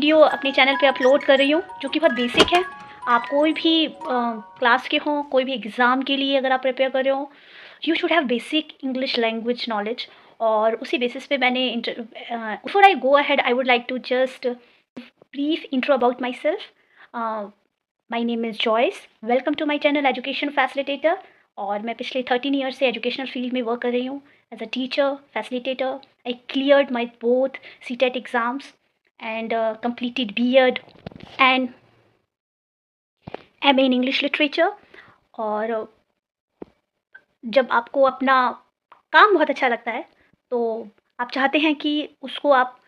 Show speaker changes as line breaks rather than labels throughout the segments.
Video अपने channel पे upload कर रही हूँ जो कि बहुत बेसिक है। आप कोई भी क्लास के हों, कोई भी एग्ज़ाम के लिए अगर आप प्रिपेयर कर रहे हो, you should have basic English language knowledge. और उसी बेसिस पे मैंने before I go ahead I would like to just brief intro about myself. My name is Joyce. Welcome to my channel education facilitator. और मैं पिछले 13 year से educational field में work कर रही हूँ as a teacher facilitator. I cleared my both CTET exams and completed B.Ed and MA in English Literature। और जब आपको अपना काम बहुत अच्छा लगता है तो आप चाहते हैं कि उसको आप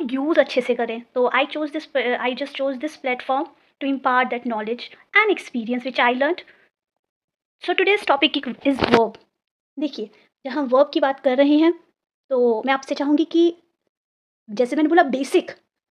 यूज़ अच्छे से करें। तो I just chose this platform to impart that knowledge and experience which I learn. So today's topic is verb. देखिए, जब हम वर्ब की बात कर रहे हैं तो मैं आपसे चाहूँगी कि जैसे मैंने बोला बेसिक,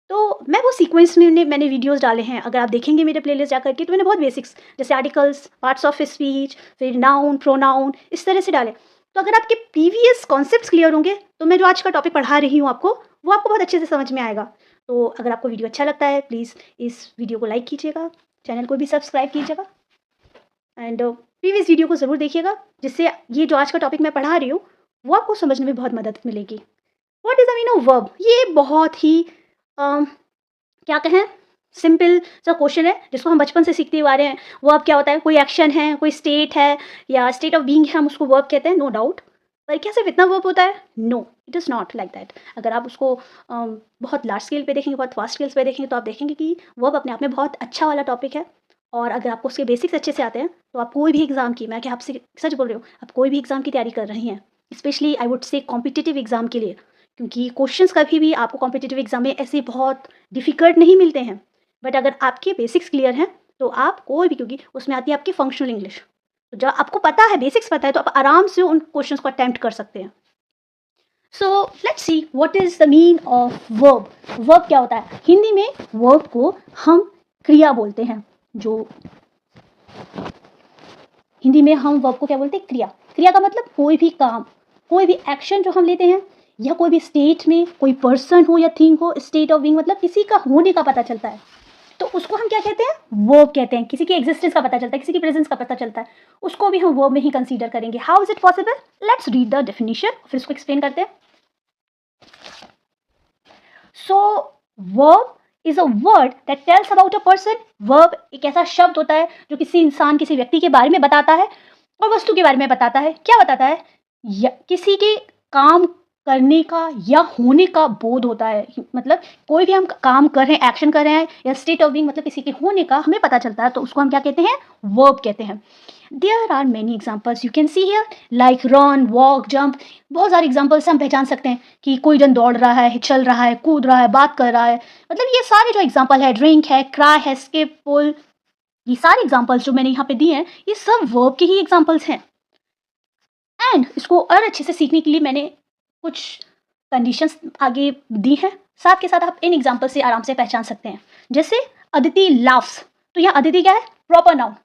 तो मैं वो सीक्वेंस में मैंने वीडियोस डाले हैं। अगर आप देखेंगे मेरे प्लेलिस्ट जा करके तो मैंने बहुत बेसिक्स जैसे आर्टिकल्स, पार्ट्स ऑफ स्पीच, फिर नाउन, प्रोनाउन, इस तरह से डाले। तो अगर आपके प्रीवियस कॉन्सेप्ट्स क्लियर होंगे तो मैं जो आज का टॉपिक पढ़ा रही हूँ आपको, वो आपको बहुत अच्छे से समझ में आएगा। तो अगर आपको वीडियो अच्छा लगता है प्लीज़ इस वीडियो को लाइक कीजिएगा, चैनल को भी सब्सक्राइब कीजिएगा एंड प्रीवियस वीडियो को ज़रूर देखिएगा, जिससे ये जो आज का टॉपिक मैं पढ़ा रही हूँ वो आपको समझने में बहुत मदद मिलेगी। What is the meaning of verb? ये बहुत ही क्या कहें, सिंपल सा क्वेश्चन है जिसको हम बचपन से सीखते हुए आ रहे हैं। वर्ब क्या होता है? कोई एक्शन है, कोई स्टेट है या स्टेट ऑफ बीइंग है, हम उसको वर्ब कहते हैं, नो डाउट। पर क्या सिर्फ इतना वर्ब होता है? No, it is not like that. अगर आप उसको बहुत लार्ज स्केल पे देखेंगे, बहुत फास्ट स्केल्स पे देखेंगे तो आप देखेंगे कि वर्ब अपने आप में बहुत अच्छा वाला टॉपिक है। और अगर आपको उसके बेसिक्स अच्छे से आते हैं तो आप कोई भी एग्ज़ाम की, मैं क्या आपसे सच बोल रही हूँ, आप कोई भी एग्ज़ाम की तैयारी कर रही हैं, specially I would say competitive exam के लिए, क्योंकि क्वेश्चंस कभी भी आपको कॉम्पिटिटिव एग्ज़ाम में ऐसे बहुत डिफ़िकल्ट नहीं मिलते हैं। बट अगर आपके बेसिक्स क्लियर हैं तो आप कोई भी, क्योंकि उसमें आती है आपकी फंक्शनल इंग्लिश, तो जब आपको पता है, बेसिक्स पता है, तो आप आराम से उन क्वेश्चंस को अटेम्प्ट कर सकते हैं। So let's see what is the mean of verb. Verb क्या होता है? हिंदी में वर्ब को हम क्रिया बोलते हैं। जो हिंदी में हम वर्ब को क्या बोलते हैं? क्रिया। क्रिया का मतलब कोई भी काम, कोई भी एक्शन जो हम लेते हैं, या कोई भी स्टेट में कोई पर्सन हो या थिंग हो, स्टेट ऑफ बीइंग मतलब किसी का होने का पता चलता है, तो उसको हम क्या कहते हैं? वर्ब कहते हैं। किसी की एग्जिस्टेंस का पता चलता है, किसी की प्रेजेंस का पता चलता है, उसको भी हम वर्ब में ही कंसीडर करेंगे। How is it possible? Let's read the definition, फिर इसको एक्सप्लेन करते हैं। So verb is a word that tells about a person. Verb एक ऐसा शब्द होता है जो किसी इंसान, किसी व्यक्ति के बारे में बताता है और वस्तु के बारे में बताता है। क्या बताता है? किसी के काम करने का या होने का बोध होता है। मतलब कोई भी हम काम कर रहे हैं, एक्शन कर रहे हैं, या स्टेट ऑफ बीइंग मतलब किसी के होने का हमें पता चलता है, तो उसको हम क्या कहते हैं? वर्ब कहते हैं। There are many examples you can see here, like run, walk, jump. बहुत सारे एग्जाम्पल्स हम पहचान सकते हैं कि कोई जन दौड़ रहा है, चल रहा है, कूद रहा है, बात कर रहा है। मतलब ये सारे जो एग्जाम्पल है, ड्रिंक है, क्राई है, स्किप, पुल, ये सारे एग्जाम्पल्स जो मैंने यहाँ पे दिए हैं, ये सब वर्ब के ही एग्जाम्पल्स हैं। एंड इसको और अच्छे से सीखने के लिए मैंने कुछ कंडीशंस आगे दी हैं। साथ के साथ आप इन एग्जाम्पल से आराम से पहचान सकते हैं। जैसे अदिति लाफ्स, तो यहाँ अदिति क्या है? Proper noun.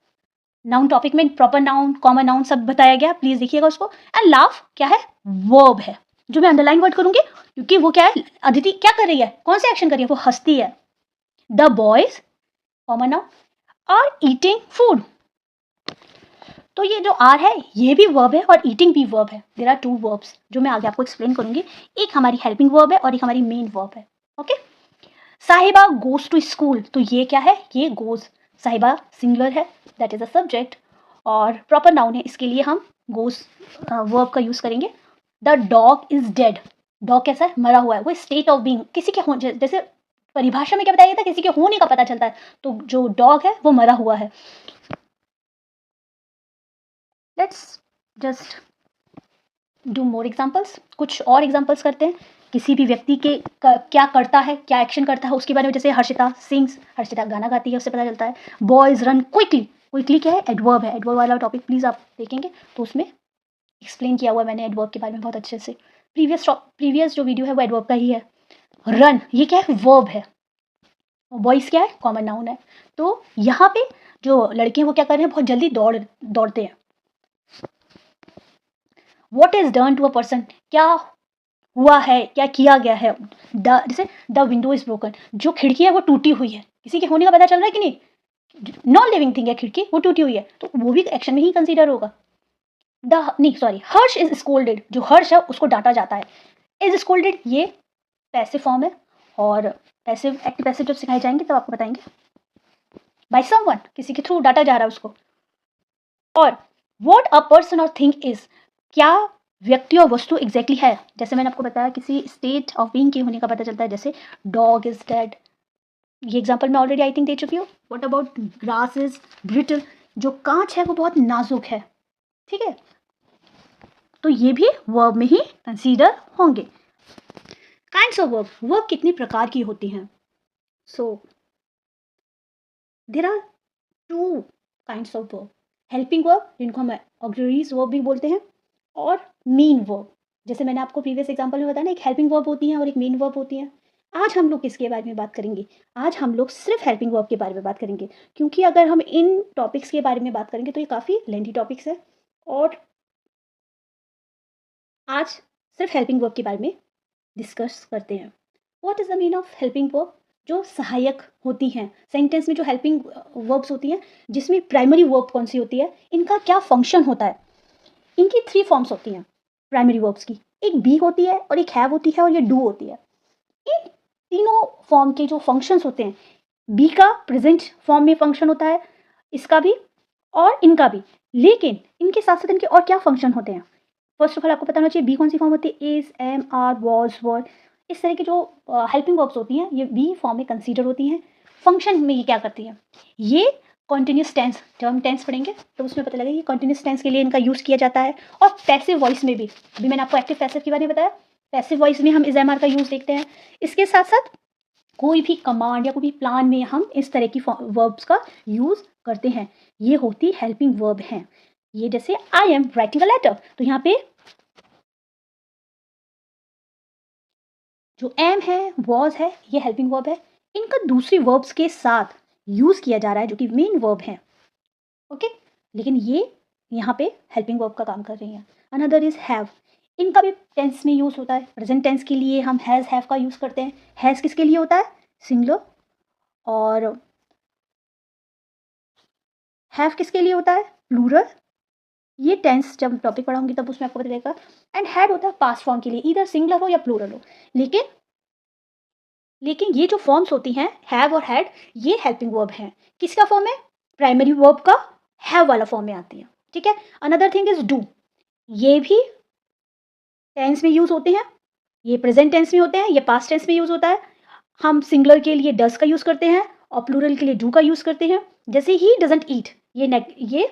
नाउन टॉपिक में प्रॉपर नाउन, कॉमन नाउन सब बताया गया, प्लीज देखिएगा उसको। एंड लाफ क्या है? वर्ब है, जो मैं अंडरलाइन वर्ड करूंगी, क्योंकि वो क्या है? अदिति क्या कर रही है? कौन से एक्शन कर रही है? वो हंसती है। The boys, common noun, are eating food, तो ये जो आर है ये भी वर्ब है और ईटिंग भी वर्ब है। देयर आर टू वर्ब्स जो मैं आगे आपको एक्सप्लेन करूंगी। एक हमारी हेल्पिंग वर्ब है और एक हमारी मेन वर्ब है। ओके। साहिबा गोज टू स्कूल, तो ये क्या है? ये गोज, साहिबा सिंगुलर है, दैट इज अ सब्जेक्ट, और प्रॉपर नाउन है, इसके लिए हम गोज वर्ब का यूज करेंगे। The dog is dead, dog कैसा है? मरा हुआ है। वो स्टेट ऑफ बीइंग, किसी के जैसे परिभाषा में क्या बताया गया था? किसी के होने का पता चलता है, तो जो डॉग है वो मरा हुआ है। Let's just do more examples, कुछ और एग्जाम्पल्स करते हैं। किसी भी व्यक्ति के क्या करता है, क्या एक्शन करता है, उसके बारे में। जैसे हर्षिता सिंग्स, हर्षिता गाना गाती है, उससे पता चलता है। बॉयज रन क्विकली, क्विकली क्या है? एडवर्ब है। एडवर्ब वाला टॉपिक प्लीज आप देखेंगे तो उसमें एक्सप्लेन किया हुआ है मैंने एडवर्ब के बारे में बहुत अच्छे से। प्रीवियस जो वीडियो है वो एडवर्ब का ही है। रन ये क्या है? वर्ब है। बॉयज क्या है? कॉमन नाउन है। तो यहाँ पे जो लड़के हैं वो क्या कर रहे हैं? बहुत जल्दी दौड़ते हैं। What is done to a person, क्या हुआ है, क्या किया गया है। जैसे द विंडो इज ब्रोकन, जो खिड़की है वो टूटी हुई है, किसी के होने का पता चल रहा है कि नहीं, नॉन लिविंग थिंग है खिड़की, वो टूटी हुई है, तो वो भी एक्शन में ही कंसीडर होगा। नहीं सॉरी, हर्ष इज स्कोल्डेड, जो हर्ष है उसको डांटा जाता है। इज स्कोल्डेड ये पैसिव फॉर्म है, और पैसिव एक्टिव पैसिव जब सिखाए जाएंगे तब आपको बताएंगे। बाय समवन, किसी के थ्रू डांटा जा रहा है उसको। और व्हाट अ पर्सन और थिंग इज, क्या व्यक्ति और वस्तु एग्जैक्टली है। जैसे मैंने आपको बताया किसी स्टेट ऑफ बीइंग के होने का पता चलता है, जैसे डॉग इज डेड, ये एग्जांपल मैं ऑलरेडी आई थिंक दे चुकी हूँ। What about grass is brittle, जो कांच है वो बहुत नाजुक है, ठीक है, तो ये भी वर्ब में ही कंसीडर होंगे। काइंड्स ऑफ वर्ब, वर्ब कितनी प्रकार की होती हैं। So there are two kinds of verb, helping verb जिनको हम ऑक्सिलरीज वर्ब भी बोलते हैं, और मेन वर्ब। जैसे मैंने आपको प्रीवियस एग्जांपल में बताया ना, एक हेल्पिंग वर्ब होती है और एक मेन वर्ब होती है। आज हम लोग किसके बारे में बात करेंगे, आज हम लोग सिर्फ हेल्पिंग वर्ब के बारे में बात करेंगे, क्योंकि अगर हम इन टॉपिक्स के बारे में बात करेंगे तो ये काफ़ी लेंथी टॉपिक्स है, और आज सिर्फ हेल्पिंग वर्ब के बारे में डिस्कस करते हैं। What is the mean of helping verb, जो सहायक होती हैं सेंटेंस में, जो हेल्पिंग वर्ब्स होती हैं जिसमें प्राइमरी वर्ब कौन सी होती है, इनका क्या फंक्शन होता है। इनकी 3 फॉर्म्स होती हैं प्राइमरी वर्ब्स की, एक बी होती है और एक हैव होती है और ये डू होती है। इन तीनों फॉर्म के जो फंक्शंस होते हैं, बी का प्रेजेंट फॉर्म में फंक्शन होता है, इसका भी और इनका भी, लेकिन इनके साथ साथ इनके और क्या फंक्शन होते हैं। फर्स्ट ऑफ ऑल आपको पता होना चाहिए बी कौन सी फॉर्म होती है, इज, एम, आर, वॉज, वर, इस तरह की जो हेल्पिंग वर्ब्स होती हैं ये बी फॉर्म में कंसीडर होती हैं। फंक्शन में ये क्या करती हैं, ये कॉन्टिन्यूस टेंस, जब हम टेंस पढ़ेंगे तो उसमें पता लगेगा कि कॉन्टिन्यूस टेंस के लिए इनका यूज़ किया जाता है। और पैसिव वॉइस में भी, अभी मैंने आपको एक्टिव पैसिव के बारे में बताया, पैसिव वॉइस में हम इज, एम, आर का यूज़ देखते हैं। इसके साथ साथ कोई भी कमांड या कोई भी प्लान में हम इस तरह की वर्ब्स का यूज़ करते हैं, ये होती हेल्पिंग वर्ब हैं। ये जैसे I am writing a letter, तो यहाँ पे जो एम है, वॉज है, ये हेल्पिंग वर्ब है, इनका दूसरी वर्ब्स के साथ यूज़ किया जा रहा है जो कि मेन वर्ब है, ओके, लेकिन ये यहाँ पे हेल्पिंग वर्ब का काम कर रही हैं। अनदर इज हैव, इनका भी टेंस में यूज़ होता है। प्रेजेंट टेंस के लिए हम हैज़, हैव का यूज़ करते हैं। हैज़ किसके लिए होता है, सिंगुलर, और हैव किसके लिए होता है, प्लूरल। ये टेंस जब टॉपिक पढ़ाऊंगी तब उसमें आपको पता चलेगा। एंड हैड होता है पास्ट फॉर्म के लिए, इधर सिंगुलर हो या प्लूरल हो, लेकिन ये जो फॉर्म्स होती हैं हैव और हैड, ये हेल्पिंग वर्ब हैं। किसका फॉर्म है, प्राइमरी वर्ब का हैव वाला फॉर्म में आती है, ठीक है। अनदर थिंग इज डू, ये भी टेंस में यूज होते हैं, ये प्रेजेंट टेंस में होते हैं, ये पास्ट टेंस में यूज होता है। हम सिंगुलर के लिए डज का यूज करते हैं और प्लूरल के लिए डू का यूज करते हैं। जैसे ही डजंट ईट, ये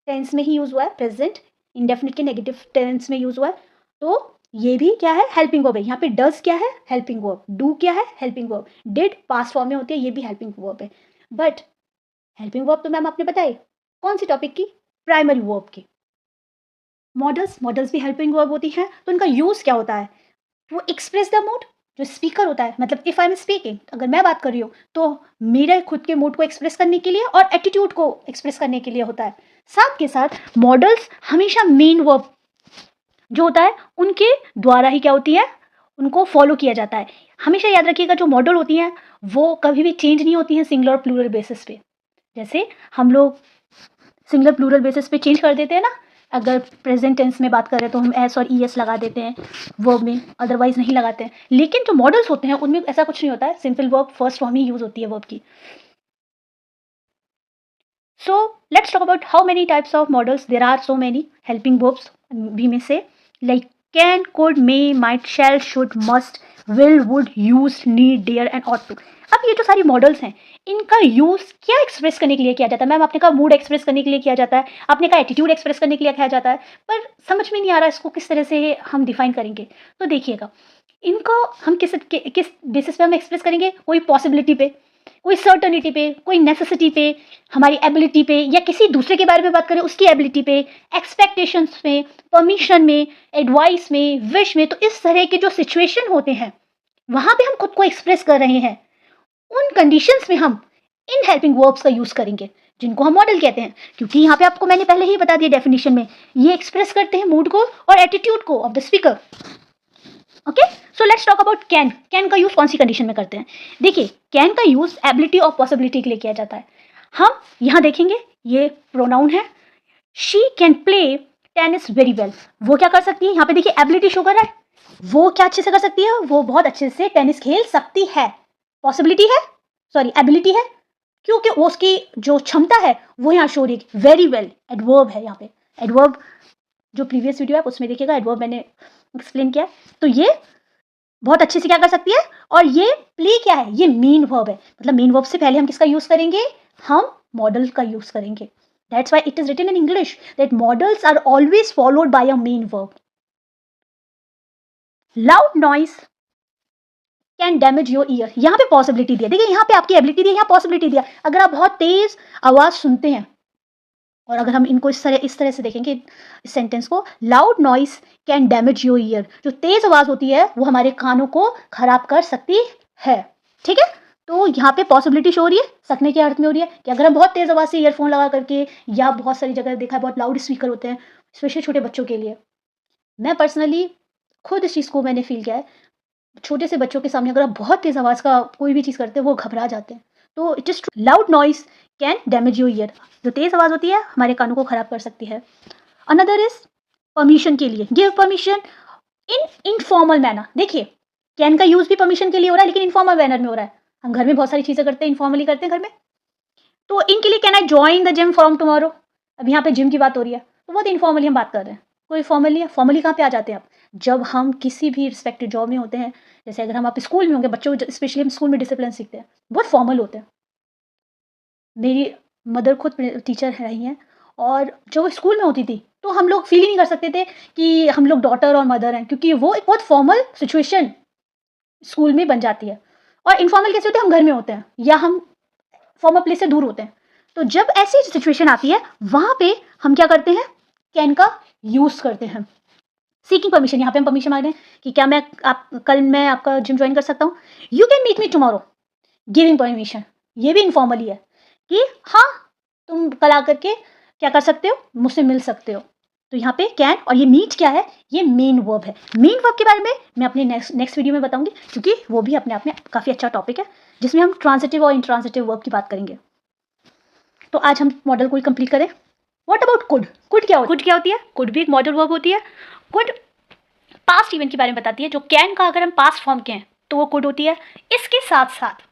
टेंस में ही यूज हुआ है, प्रेजेंट इंडेफिनिट के नेगेटिव टेंस में यूज हुआ है, तो ये भी क्या है, हेल्पिंग वर्ब है। यहाँ पे डज क्या है, हेल्पिंग वर्ब, डू क्या है, helping verb, did past form में होती है, ये भी हेल्पिंग वर्ब है। बट हेल्पिंग वर्ब तो मैम आपने बताई कौन सी टॉपिक की, प्राइमरी वर्ब की। मॉडल्स भी हेल्पिंग वर्ब होती हैं, तो उनका यूज क्या होता है, वो एक्सप्रेस द मूड, जो स्पीकर होता है, मतलब इफ आई एम स्पीकिंग, अगर मैं बात कर रही हूँ तो मेरे खुद के मूड को एक्सप्रेस करने के लिए और एटीट्यूड को एक्सप्रेस करने के लिए होता है। साथ के साथ मॉडल्स हमेशा मेन वर्ब जो होता है उनके द्वारा ही क्या होती है, उनको फॉलो किया जाता है। हमेशा याद रखिएगा जो मॉडल होती हैं वो कभी भी चेंज नहीं होती हैं सिंगुलर और प्लूरल बेसिस पे। जैसे हम लोग सिंगुलर प्लूरल बेसिस पे चेंज कर देते हैं ना, अगर प्रेजेंट टेंस में बात करें तो हम एस और ई एस लगा देते हैं वर्ब में, अदरवाइज नहीं लगाते हैं। लेकिन जो मॉडल्स होते हैं उनमें ऐसा कुछ नहीं होता है, सिंपल वर्ब फर्स्ट फॉर्म ही यूज होती है वर्ब की। So let's talk about how many types of models. There are so many helping verbs. We may say like can, could, may, might, shall, should, must, will, would, used, need, dare and ought to. अब ये जो सारी models हैं इनका use क्या express करने के लिए किया जाता है। मैम आपने कहा मूड एक्सप्रेस करने के लिए किया जाता है, आपने कहा एटीट्यूड एक्सप्रेस करने के लिए किया जाता है, पर समझ में नहीं आ रहा इसको किस तरह से हम डिफाइन करेंगे। तो देखिएगा इनको हम किस बेसिस पे हम एक्सप्रेस करेंगे, कोई पॉसिबिलिटी पे, कोई सर्टनिटी पे, कोई नेसेसिटी पे, हमारी एबिलिटी पे, या किसी दूसरे के बारे में बात करें उसकी एबिलिटी पे, एक्सपेक्टेशंस में, परमिशन में, एडवाइस में, विश में। तो इस तरह के जो सिचुएशन होते हैं वहां पे हम खुद को एक्सप्रेस कर रहे हैं, उन कंडीशंस में हम इन हेल्पिंग वर्ब्स का यूज करेंगे जिनको हम मॉडल कहते हैं। क्योंकि यहाँ पे आपको मैंने पहले ही बता दिया डेफिनेशन में, ये एक्सप्रेस करते हैं मूड को और एटीट्यूड को of the speaker. Okay, so let's talk about can. Can का यूज़ कौन सी कंडीशन में करते हैं? देखिए, कैन का यूज़ एबिलिटी और पॉसिबिलिटी के लिए किया जाता है। हम यहाँ देखेंगे, ये प्रोनाउन है, she can play tennis very well. वो क्या कर सकती है? यहाँ पे देखिए एबिलिटी शो कर रहा है, वो क्या अच्छे से कर सकती है? वो बहुत अच्छे से टेनिस खेल सकती है। पॉसिबिलिटी है, सॉरी एबिलिटी है, क्योंकि वो उसकी जो क्षमता है वो यहाँ शो रही है। वेरी वेल एडवर्ब है यहाँ पे। एडवर्ब जो प्रीवियस वीडियो है उसमें देखिएगा, एडवर्ब मैंने एक्सप्लेन किया। तो ये बहुत अच्छे से क्या कर सकती है, और ये प्ले क्या है? ये मेन वर्ब है। मतलब मेन वर्ब से पहले हम किसका यूज करेंगे? हम मॉडल का यूज करेंगे। That's why it is written in English that modals are always followed by a main verb. Loud noise can damage your ear. यहाँ पे पॉसिबिलिटी दिया, देखिए यहाँ पे आपकी एबिलिटी दी, यहाँ पॉसिबिलिटी दिया। अगर आप बहुत तेज आवाज सुनते हैं, और अगर हम इनको इस तरह से देखेंगे इस सेंटेंस को, loud noise can damage your year, जो तेज आवाज होती है वो हमारे कानों को खराब कर सकती है। ठीक है, तो यहाँ पे पॉसिबिलिटी शो हो रही है, सकने के अर्थ में हो रही है कि अगर हम बहुत तेज आवाज से ईयरफोन लगा करके, या बहुत सारी जगह देखा है बहुत लाउड स्पीकर होते हैं स्पेशली छोटे बच्चों के लिए। मैं पर्सनली खुद इस चीज़ को मैंने फील किया है। छोटे से बच्चों के सामने अगर आप बहुत तेज आवाज़ का कोई भी चीज़ करते हैं वो घबरा जाते हैं। तो it is loud noise can damage your year, जो तेज़ आवाज़ होती है हमारे कानों को ख़राब कर सकती है। अनदर इज परमिशन के लिए, गिव परमिशन इन इनफॉर्मल मैनर। देखिए, कैन का यूज़ भी परमिशन के लिए हो रहा है, लेकिन इनफॉर्मल मैनर में हो रहा है। हम घर में बहुत सारी चीज़ें करते हैं, इनफॉर्मली करते हैं घर में। तो इनके लिए can I join the gym from tomorrow. अब यहाँ पे जिम की बात हो रही है, तो बहुत इनफॉर्मली हम बात कर रहे हैं, कोई फॉर्मल नहीं है। फॉर्मली कहाँ पे आ जाते हैं आप? जब हम किसी भी रिस्पेक्टेड जॉब में होते हैं, जैसे अगर हम आप स्कूल में होंगे, बच्चों को स्पेशली हम स्कूल में डिसिप्लिन सीखते हैं, बहुत फॉर्मल होते हैं। मेरी मदर खुद टीचर रही हैं, और जो वो स्कूल में होती थी तो हम लोग फील ही नहीं कर सकते थे कि हम लोग डॉटर और मदर हैं, क्योंकि वो एक बहुत फॉर्मल सिचुएशन स्कूल में बन जाती है। और इनफॉर्मल कैसे होते हैं? हम घर में होते हैं, या हम फॉर्मल प्लेस से दूर होते हैं। तो जब ऐसी सिचुएशन आती है, वहां पे हम क्या करते हैं? कैन का यूज करते हैं। सीकिंग परमिशन, यहाँ पे हम परमिशन मांग रहे हैं कि क्या कल मैं आपका जिम ज्वाइन कर सकता हूँ? You can meet me tomorrow. Giving permission, ये भी इनफॉर्मली है कि हाँ, तुम कल आकर के क्या कर सकते हो? मुझसे मिल सकते हो। तो यहाँ पे कैन, और ये मीट क्या है? ये मेन वर्ब है। मेन वर्ब के बारे में मैं अपने नेक्स्ट वीडियो में बताऊंगी, क्योंकि वो भी अपने आप में काफ़ी अच्छा टॉपिक है, जिसमें हम ट्रांजिटिव और इंट्रांजिटिव वर्ब की बात करेंगे। तो आज हम मॉडल को ही कंप्लीट करें। What about could? कुड क्या होती है? कुड भी एक मॉडल वर्ब होती है। कुड पास्ट इवेंट के बारे में बताती है, जो कैन का अगर हम पास्ट फॉर्म के हैं तो वो कुड होती है। इसके साथ साथ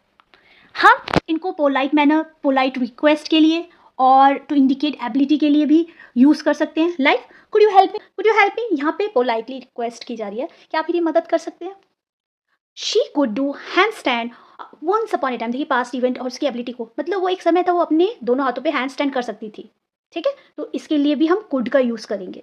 हम इनको पोलाइट मैनर, पोलाइट रिक्वेस्ट के लिए और टू इंडिकेट एबिलिटी के लिए भी यूज़ कर सकते हैं। Like could you help me, could you help me, यहाँ पे पोलाइटली रिक्वेस्ट की जा रही है कि आप मेरी मदद कर सकते हैं। She could do hand stand once upon a time. देखिए पास्ट इवेंट और उसकी एबिलिटी को, मतलब वो एक समय था वो अपने दोनों हाथों पे हैंड स्टैंड कर सकती थी। ठीक है, तो इसके लिए भी हम कुड का यूज़ करेंगे।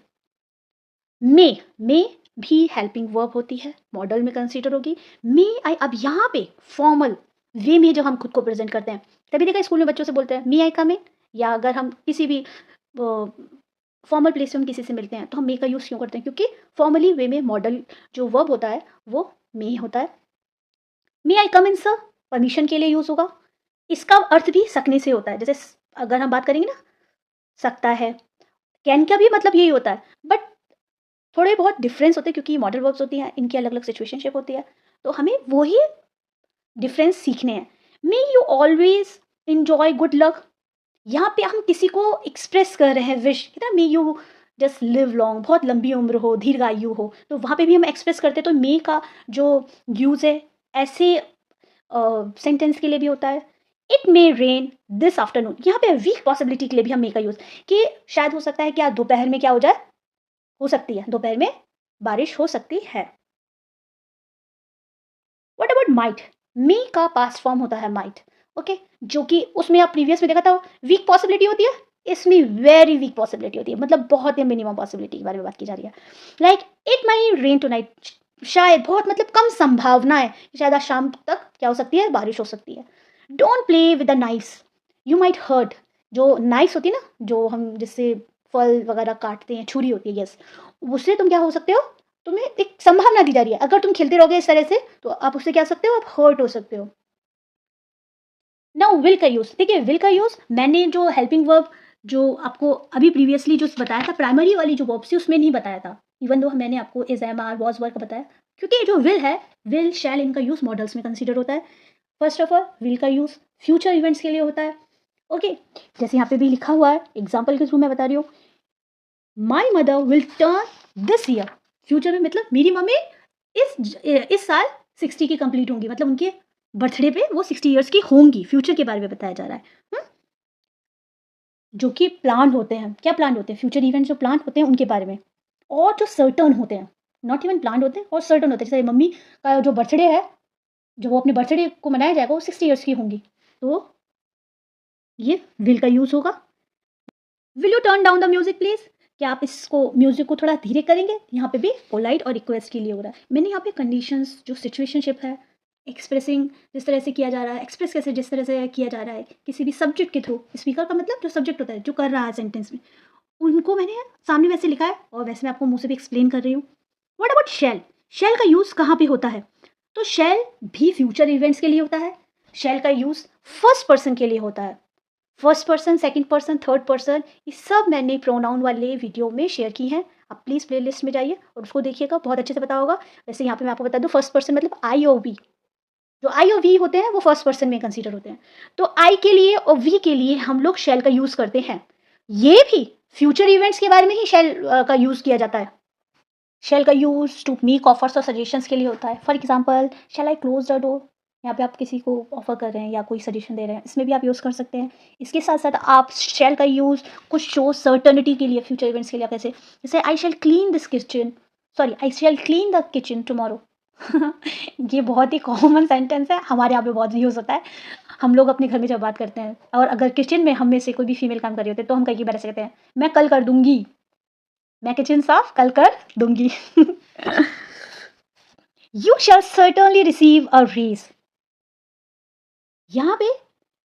मे भी हेल्पिंग वर्ब होती है, मॉडल में कंसीडर होगी। मे आई, अब यहाँ पे फॉर्मल वे में जब हम खुद को प्रेजेंट करते हैं, तभी देखा स्कूल में बच्चों से बोलते हैं मे आई कम इन, या अगर हम किसी भी फॉर्मल प्लेस में हम किसी से मिलते हैं तो हम मे का यूज़ क्यों करते हैं? क्योंकि फॉर्मली वे में मॉडल जो वर्ब होता है वो मे होता है। मे आई कम इन सर, परमिशन के लिए यूज़ होगा। इसका अर्थ भी सकने से होता है, जैसे अगर हम बात करेंगे ना, सकता है। कैन का भी मतलब यही होता है, बट थोड़े बहुत डिफरेंस होते हैं, क्योंकि मॉडल वर्ब्स होती हैं, इनकी अलग अलग सिचुएशनशिप होती है, तो हमें वही डिफरेंस सीखने हैं। May you always enjoy good luck, यहाँ पे हम किसी को एक्सप्रेस कर रहे हैं विश, है ना, may you just live long, बहुत लंबी उम्र हो, दीर्घायु हो, तो वहाँ पे भी हम एक्सप्रेस करते हैं। तो मे का जो यूज़ है ऐसे सेंटेंस के लिए भी होता है। It may rain this afternoon, यहाँ पे वीक पॉसिबिलिटी के लिए भी हम मे का यूज़, कि शायद हो सकता है क्या दोपहर में क्या हो जाए, हो सकती है दोपहर में बारिश हो सकती है। What about might? मे का पास्ट फॉर्म होता है माइट। ओके, जो कि उसमें आप प्रीवियस में देखा था वीक पॉसिबिलिटी होती है, इसमें वेरी वीक पॉसिबिलिटी होती है, मतलब बहुत ही मिनिमम पॉसिबिलिटी के बारे में बात की जा रही है। Like it might rain tonight, शायद बहुत मतलब कम संभावना है कि शायद आज शाम तक क्या हो सकती है, बारिश हो सकती है। Don't play with the knives, you might hurt. जो नाइफ्स होती है ना, जो हम जिससे फल वगैरह काटते हैं, छुरी होती है, यस, उससे तुम क्या हो सकते हो, तुम्हें एक संभावना दी जा रही है, अगर तुम खेलते रहोगे इस तरह से तो आप उससे क्या हो सकते हो, आप हर्ट हो सकते हो। नाउ विल का यूज़, देखिए विल का यूज़ मैंने जो हेल्पिंग वर्ब जो आपको अभी प्रीवियसली जो बताया था, प्राइमरी वाली जो वर्ब थी उसमें नहीं बताया था, इवन दो मैंने आपको is am are was were बताया, क्योंकि ये जो विल है, विल शैल इनका यूज़ मॉडल्स में कंसीडर होता है। फर्स्ट ऑफ ऑल विल का यूज़ फ्यूचर इवेंट्स के लिए होता है। ओके, जैसे यहाँ पे भी लिखा हुआ है, एग्जाम्पल के थ्रू मैं बता रही हूँ, my mother will turn this year. Future में मतलब मेरी मम्मी इस साल 60 की कंप्लीट होंगी, मतलब उनके बर्थडे पे वो 60 ईयर्स की होंगी। फ्यूचर के बारे में बताया जा रहा है। जो कि प्लान होते हैं, क्या प्लान होते हैं, फ्यूचर इवेंट्स जो प्लान होते हैं उनके बारे में, और जो सर्टन होते हैं, नॉट इवन प्लान होते हैं और सर्टन होते हैं। जैसे मम्मी का जो बर्थडे है, जो वो अपने बर्थडे को मनाया जाएगा, वो 60 ईयर्स की होंगी, तो ये विल का यूज़ होगा। Will U turn down the music please, क्या आप इसको म्यूजिक को थोड़ा धीरे करेंगे। यहाँ पे भी पोलाइट और रिक्वेस्ट के लिए हो रहा है। मैंने यहाँ पे कंडीशंस, जो सिचुएशनशिप है, एक्सप्रेसिंग जिस तरह से किया जा रहा है, एक्सप्रेस कैसे जिस तरह से किया जा रहा है किसी भी सब्जेक्ट के थ्रू, स्पीकर का मतलब जो सब्जेक्ट होता है, जो कर रहा है सेंटेंस में, उनको मैंने सामने वैसे लिखा है और वैसे मैं आपको मुंह से भी एक्सप्लेन कर रही हूँ। व्हाट अबाउट शेल, शेल का यूज़ कहाँ पे होता है, तो शेल भी फ्यूचर इवेंट्स के लिए होता है। शेल का यूज़ फर्स्ट पर्सन के लिए होता है। First person, second person, third person, ये सब मैंने प्रोनाउन वाले वीडियो में शेयर की हैं। आप प्लीज़ प्लेलिस्ट में जाइए और उसको देखिएगा, बहुत अच्छे से पता होगा। वैसे यहाँ पे मैं आपको बता दूँ, फर्स्ट पर्सन मतलब आई और वी, जो आई और वी होते हैं वो फर्स्ट पर्सन में कंसीडर होते हैं। तो आई के लिए और वी के लिए हम लोग शेल का यूज़ करते हैं। ये भी फ्यूचर इवेंट्स के बारे में ही शेल का यूज़ किया जाता है। शेल का यूज़ टू मेक ऑफर्स और सजेशंस के लिए होता है। For example, shall I close the door, यहाँ पे आप किसी को ऑफर कर रहे हैं या कोई सजेशन दे रहे हैं, इसमें भी आप यूज़ कर सकते हैं। इसके साथ साथ आप शेल का यूज़ कुछ शो सर्टनिटी के लिए, फ्यूचर इवेंट्स के लिए, आप ऐसे जैसे I shall clean this kitchen, sorry I shall clean the kitchen tomorrow. ये बहुत ही कॉमन सेंटेंस है, हमारे यहाँ पे बहुत यूज़ होता है। हम लोग अपने घर में जब बात करते हैं और अगर किचन में हम में से कोई भी फीमेल काम कर रही होती है, तो हम कई बार ऐसे कहते हैं, मैं कल कर दूंगी, मैं किचन साफ कल कर दूंगी। You shall certainly receive a raise, यहाँ पे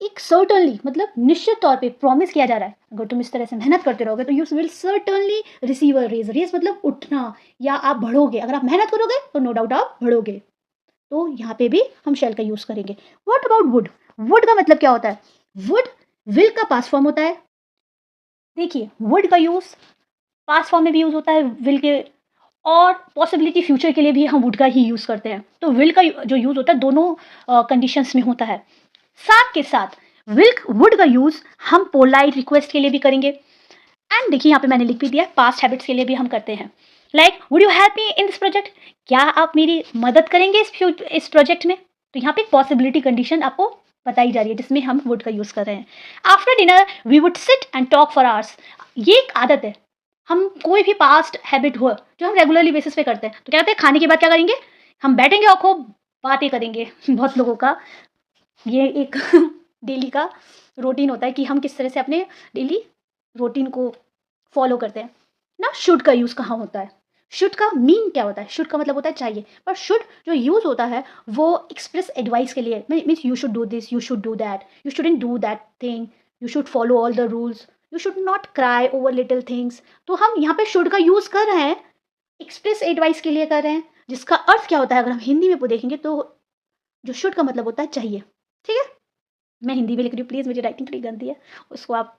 एक सर्टनली मतलब निश्चित तौर पे प्रॉमिस किया जा रहा है, अगर तुम इस तरह से मेहनत करते रहोगे तो you will certainly receive a raise. Raise मतलब उठना या आप बढ़ोगे, अगर आप मेहनत करोगे तो नो डाउट आप बढ़ोगे। तो यहाँ पे भी हम शेल का यूज करेंगे। व्हाट अबाउट वुड, वुड का मतलब क्या होता है, वुड विल का पास्ट फॉर्म होता है। देखिए वुड का यूज पास्ट फॉर्म में भी यूज होता है विल के, और पॉसिबिलिटी फ्यूचर के लिए भी हम वुड का ही यूज़ करते हैं। तो विल का जो यूज़ होता है दोनों कंडीशंस में होता है। साथ के साथ विल वुड का यूज़ हम पोलाइट रिक्वेस्ट के लिए भी करेंगे। एंड देखिए यहाँ पे मैंने लिख भी दिया, पास्ट हैबिट्स के लिए भी हम करते हैं। Like would you help me in this project, क्या आप मेरी मदद करेंगे इस प्रोजेक्ट में। तो यहाँ पे पॉसिबिलिटी कंडीशन आपको बताई जा रही है जिसमें हम वुड का यूज़ कर रहे हैं। After dinner we would sit and talk for hours, ये एक आदत है, हम कोई भी पास्ट हैबिट हो जो हम रेगुलरली बेसिस पे करते हैं, तो क्या करते हैं, खाने के बाद क्या करेंगे, हम बैठेंगे और खूब बातें करेंगे। बहुत लोगों का ये एक डेली का रूटीन होता है कि हम किस तरह से अपने डेली रूटीन को फॉलो करते हैं ना। शुड का यूज़ कहाँ होता है, शुड का मीन क्या होता है, शुड का मतलब होता है चाहिए, पर शुड जो यूज़ होता है वो एक्सप्रेस एडवाइस के लिए, means you should do this, you should do that, you shouldn't do that thing, you should follow all the rules, you should not cry over little things. तो हम यहाँ पे शुड का यूज़ कर रहे हैं, एक्सप्रेस एडवाइस के लिए कर रहे हैं, जिसका अर्थ क्या होता है अगर हम हिंदी में देखेंगे तो जो शुड का मतलब होता है चाहिए। ठीक है, मैं हिंदी में लिख रही हूँ, प्लीज़ मेरी राइटिंग थोड़ी गंदी है, उसको आप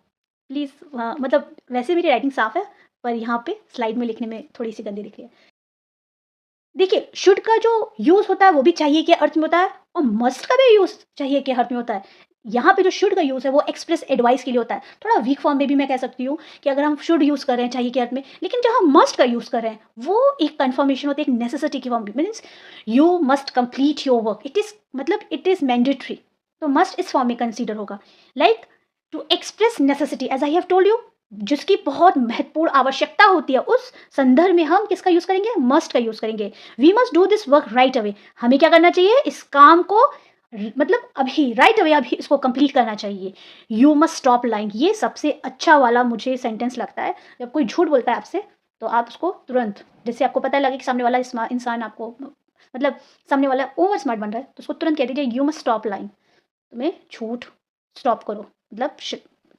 प्लीज़, मतलब वैसे मेरी राइटिंग साफ़ है, पर यहाँ पे स्लाइड में लिखने में थोड़ी सी गंदी दिख रही है। देखिए शुड का जो यूज़ होता है वो भी चाहिए के अर्थ में होता है, और मस्ट का भी यूज़ चाहिए के अर्थ में होता है। यहाँ पे जो शुड का यूज़ है वो एक्सप्रेस एडवाइस के लिए होता है। थोड़ा वीक फॉर्म में भी मैं कह सकती हूँ कि अगर हम शुड यूज़ कर रहे हैं चाहिए के अर्थ में, लेकिन जब हम मस्ट का यूज़ कर रहे हैं वो एक कन्फर्मेशन होती है, एक नेसेसिटी की फॉर्म में, means you must complete your work, it is मतलब इट इज़ मैंडेटरी, तो मस्ट इस फॉर्म में कंसीडर होगा। Like to express necessity, as I have told you, जिसकी बहुत महत्वपूर्ण आवश्यकता होती है, उस संदर्भ में हम किसका यूज़ करेंगे, मस्ट का यूज़ करेंगे। We must do this work right away, हमें क्या करना चाहिए, इस काम को मतलब अभी राइट अवे अभी इसको कंप्लीट करना चाहिए। यू मस्ट स्टॉप लाइंग, ये सबसे अच्छा वाला मुझे सेंटेंस लगता है। जब कोई झूठ बोलता है आपसे तो आप उसको तुरंत, जैसे आपको पता लगे कि सामने वाला इंसान आपको मतलब सामने वाला ओवर स्मार्ट बन रहा है, तो उसको तुरंत कह दीजिए यू मस्ट स्टॉप लाइंग, तुम्हें झूठ स्टॉप करो, मतलब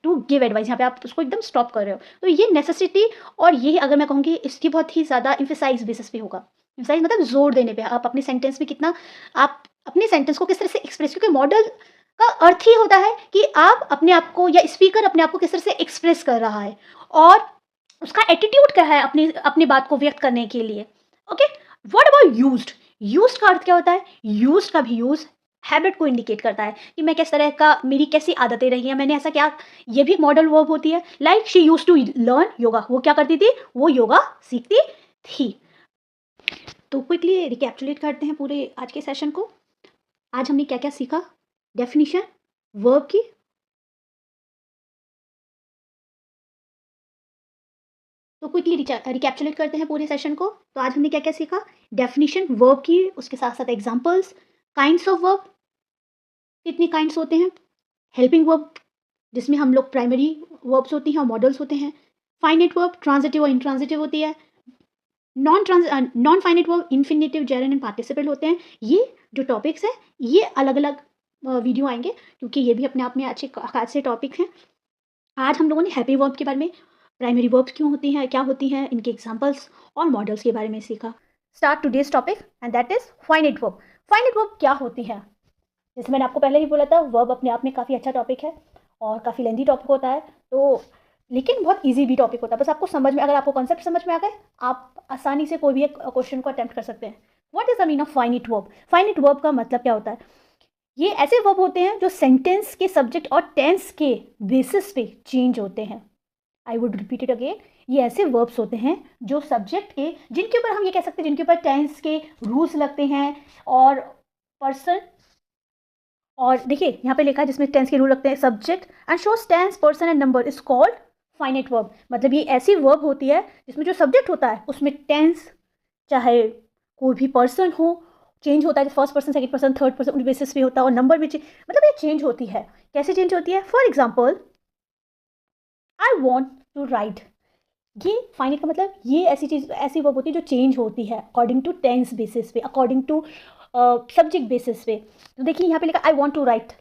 टू गिव एडवाइस, यहाँ पे आप उसको एकदम स्टॉप कर रहे हो। तो ये नेसेसिटी, और ये अगर मैं कहूँगी इसकी बहुत ही ज़्यादा इम्फेसाइज बेसिस पे होगा। इम्फेसाइज मतलब जोर देने पे, आप अपने सेंटेंस में कितना, आप अपने सेंटेंस को किस तरह से एक्सप्रेस, क्योंकि मॉडल का अर्थ ही होता है कि आप अपने आप को या स्पीकर अपने आप को किस तरह से एक्सप्रेस कर रहा है और उसका एटीट्यूड क्या है अपनी अपनी बात को व्यक्त करने के लिए। Okay, what about used? Used का अर्थ क्या होता है? यूज्ड का भी यूज हैबिट को इंडिकेट करता है कि मैं किस तरह का, मेरी कैसी आदतें रही हैं, मैंने ऐसा क्या, ये भी मॉडल वर्ब होती है। Like she use to learn yoga, वो क्या करती थी? वो योगा सीखती थी। तो क्विकली रिकैप्चुलेट करते हैं पूरे आज के सेशन को। आज हमने क्या क्या सीखा? डेफिनेशन वर्ब की, तो क्विकली रिकैप्चुलेट करते हैं पूरे सेशन को। तो आज हमने क्या क्या सीखा? डेफिनेशन वर्ब की, उसके साथ साथ एग्जांपल्स, काइंड्स ऑफ वर्ब, कितने काइंड्स होते हैं, हेल्पिंग वर्ब जिसमें हम लोग प्राइमरी वर्ब्स होती हैं और मॉडल्स होते हैं, फाइनाइट वर्ब ट्रांजिटिव और इंट्रांजिटिव होती है, non finite verb infinitive, gerund and participle होते हैं। ये जो टॉपिक्स हैं ये अलग अलग वीडियो आएंगे, क्योंकि ये भी अपने आप में अच्छे खासे टॉपिक्स हैं। आज हम लोगों ने हैप्पी वर्ब के बारे में, प्राइमरी वर्ब्स क्यों होती हैं, क्या होती हैं, इनके एग्जांपल्स और मॉडल्स के बारे में सीखा। Start today's topic and that is finite verb. Finite verb क्या होती है? जैसे मैंने आपको पहले ही बोला था, वर्ब अपने आप में काफ़ी अच्छा टॉपिक है और काफ़ी लेंदी टॉपिक होता है, तो लेकिन बहुत इजी भी टॉपिक होता है। बस आपको समझ में, अगर आपको कॉन्सेप्ट समझ में आ गए, आप आसानी से कोई भी एक क्वेश्चन को अटेम्प्ट कर सकते हैं। What is the mean of finite verb? Finite verb का मतलब क्या होता है? ये ऐसे वर्ब होते हैं जो सेंटेंस के सब्जेक्ट और टेंस के बेसिस पे चेंज होते हैं। I would repeat it again, ये ऐसे वर्ब्स होते हैं जो सब्जेक्ट के, जिनके ऊपर हम ये कह सकते हैं, जिनके ऊपर टेंस के रूल्स लगते हैं और पर्सन, और देखिए यहाँ पे लिखा है जिसमें टेंस के रूल लगते हैं, subject and shows tense, person and number is called finite verb. मतलब ये ऐसी वर्ब होती है जिसमें जो सब्जेक्ट होता है उसमें टेंस, चाहे कोई भी पर्सन हो, चेंज होता है, first person, second person, third person, उन बेसिस पे होता है, और नंबर भी मतलब ये चेंज होती है। कैसे चेंज होती है? For example, I want to write, ये फाइनाइट का मतलब ये ऐसी चीज, ऐसी वर्ब होती है जो चेंज होती है अकॉर्डिंग टू टेंस बेसिस पे, अकॉर्डिंग टू सब्जेक्ट बेसिस पे। तो देखिए यहाँ पे लिखा आई वॉन्ट टू राइट,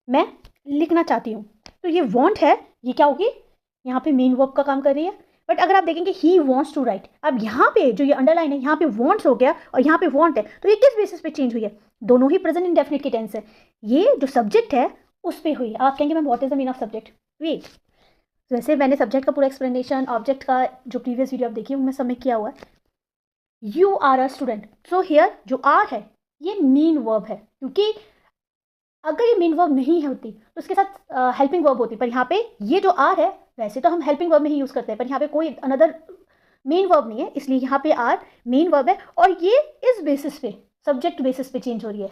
मैं लिखना चाहती हूँ, तो ये वॉन्ट है, ये क्या होगी? यहाँ पे मेन वर्ब का काम कर रही है। बट अगर आप देखेंगे ही वॉन्ट्स टू राइट, अब यहाँ पे जो ये अंडरलाइन है, यहाँ पे वॉन्ट्स हो गया और यहाँ पे वॉन्ट है, तो ये किस बेसिस पे चेंज हुई है? दोनों ही प्रेजेंट इंडेफिनिट की टेंस है, ये जो सब्जेक्ट है उस पर हुई है। आप कहेंगे ma'am what is the mean of subject? Wait, वैसे मैंने सब्जेक्ट का पूरा एक्सप्लेनेशन, ऑब्जेक्ट का जो प्रीवियस वीडियो आप देखिए उनमें सब में किया हुआ है। You are a student, so here जो आर है ये मेन वर्ब है, क्योंकि अगर ये मेन वर्ब नहीं होती तो उसके साथ हेल्पिंग वर्ब होती, पर यहाँ पे ये जो आर है, वैसे तो हम हेल्पिंग वर्ब में ही यूज़ करते हैं, पर यहाँ पे कोई अनदर मेन वर्ब नहीं है, इसलिए यहाँ पे आर मेन वर्ब है, और ये इस बेसिस पे, सब्जेक्ट बेसिस पे चेंज हो रही है।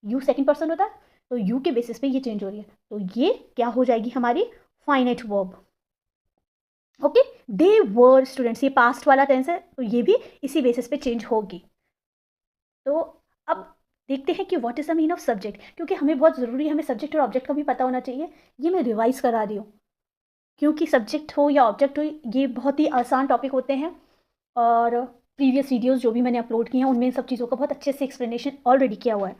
यू सेकंड पर्सन होता है, तो यू के बेसिस पे ये चेंज हो रही है, तो ये क्या हो जाएगी? हमारी फाइनाइट वर्ब। ओके, दे वर स्टूडेंट्स, ये पास्ट वाला टेंस है, तो ये भी इसी बेसिस पे चेंज होगी। तो अब देखते हैं कि what is the mean of subject, क्योंकि हमें बहुत ज़रूरी है, हमें सब्जेक्ट और ऑब्जेक्ट का भी पता होना चाहिए। ये मैं रिवाइज करा रही हूँ, क्योंकि सब्जेक्ट हो या ऑब्जेक्ट हो, ये बहुत ही आसान टॉपिक होते हैं, और प्रीवियस वीडियोस जो भी मैंने अपलोड किए हैं उनमें सब चीज़ों का बहुत अच्छे से एक्सप्लेनेशन ऑलरेडी किया हुआ है।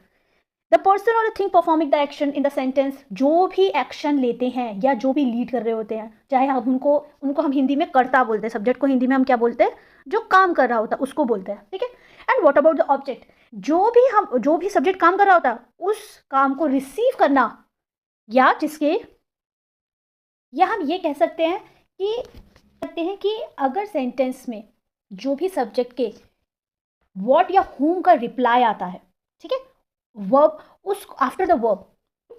द पर्सन और the thing performing the action in the sentence, जो भी एक्शन लेते हैं या जो भी लीड कर रहे होते हैं, चाहे हम उनको हम हिंदी में कर्ता बोलते हैं, सब्जेक्ट को हिंदी में हम क्या बोलते हैं? जो काम कर रहा होता है उसको बोलते हैं, ठीक है। And what about the object, जो भी सब्जेक्ट काम कर रहा होता है उस काम को रिसीव करना, या जिसके, या हम ये कह सकते हैं कि अगर सेंटेंस में जो भी सब्जेक्ट के व्हाट या हुम का रिप्लाई आता है, ठीक है, वर्ब, उस आफ्टर द वर्ब,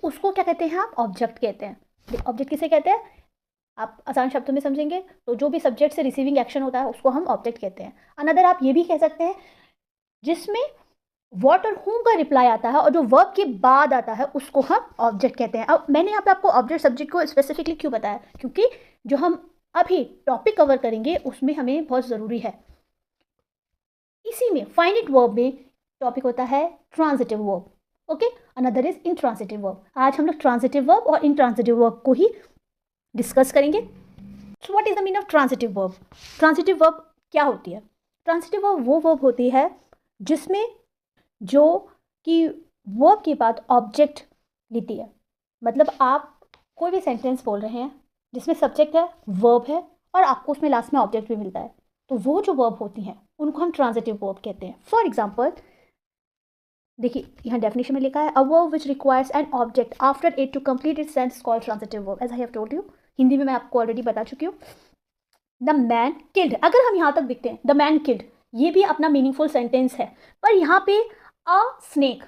उसको क्या कहते हैं? आप ऑब्जेक्ट कहते हैं। ऑब्जेक्ट किसे कहते हैं? आप आसान शब्दों में समझेंगे तो जो भी सब्जेक्ट से रिसीविंग एक्शन होता है उसको हम ऑब्जेक्ट कहते हैं। अनदर आप ये भी कह सकते हैं जिसमें व्हाट और हुम का रिप्लाई आता है और जो वर्ब के बाद आता है उसको हम ऑब्जेक्ट कहते हैं। अब मैंने यहाँ पे आपको ऑब्जेक्ट सब्जेक्ट को स्पेसिफिकली क्यों बताया? क्योंकि जो हम अभी टॉपिक कवर करेंगे उसमें हमें बहुत ज़रूरी है। इसी में फाइनाइट वर्ब में टॉपिक होता है transitive verb, okay, another is intransitive verb. आज हम लोग ट्रांजिटिव वर्ब और इंट्रांजिटिव वर्ब को ही डिस्कस करेंगे। So what is the mean of transitive verb? Transitive verb क्या होती है? ट्रांजिटिव वर्ब वो वर्ब होती है जिसमें जो कि वर्ब के बाद ऑब्जेक्ट लेती है। मतलब आप कोई भी सेंटेंस बोल रहे हैं जिसमें सब्जेक्ट है, वर्ब है, और आपको उसमें लास्ट में ऑब्जेक्ट भी मिलता है, तो वो जो वर्ब होती हैं उनको हम ट्रांजिटिव वर्ब कहते हैं। फॉर एग्जाम्पल देखिए यहाँ डेफिनेशन में लिखा है, a verb which requires an object after it to complete its sense called transitive verb, as I have told you. Hindi में मैं आपको ऑलरेडी बता चुकी हूँ। द मैन किल्ड, अगर हम यहाँ तक देखते हैं द मैन किल्ड, ये भी अपना मीनिंगफुल सेंटेंस है। पर यहाँ पे अ स्नेक,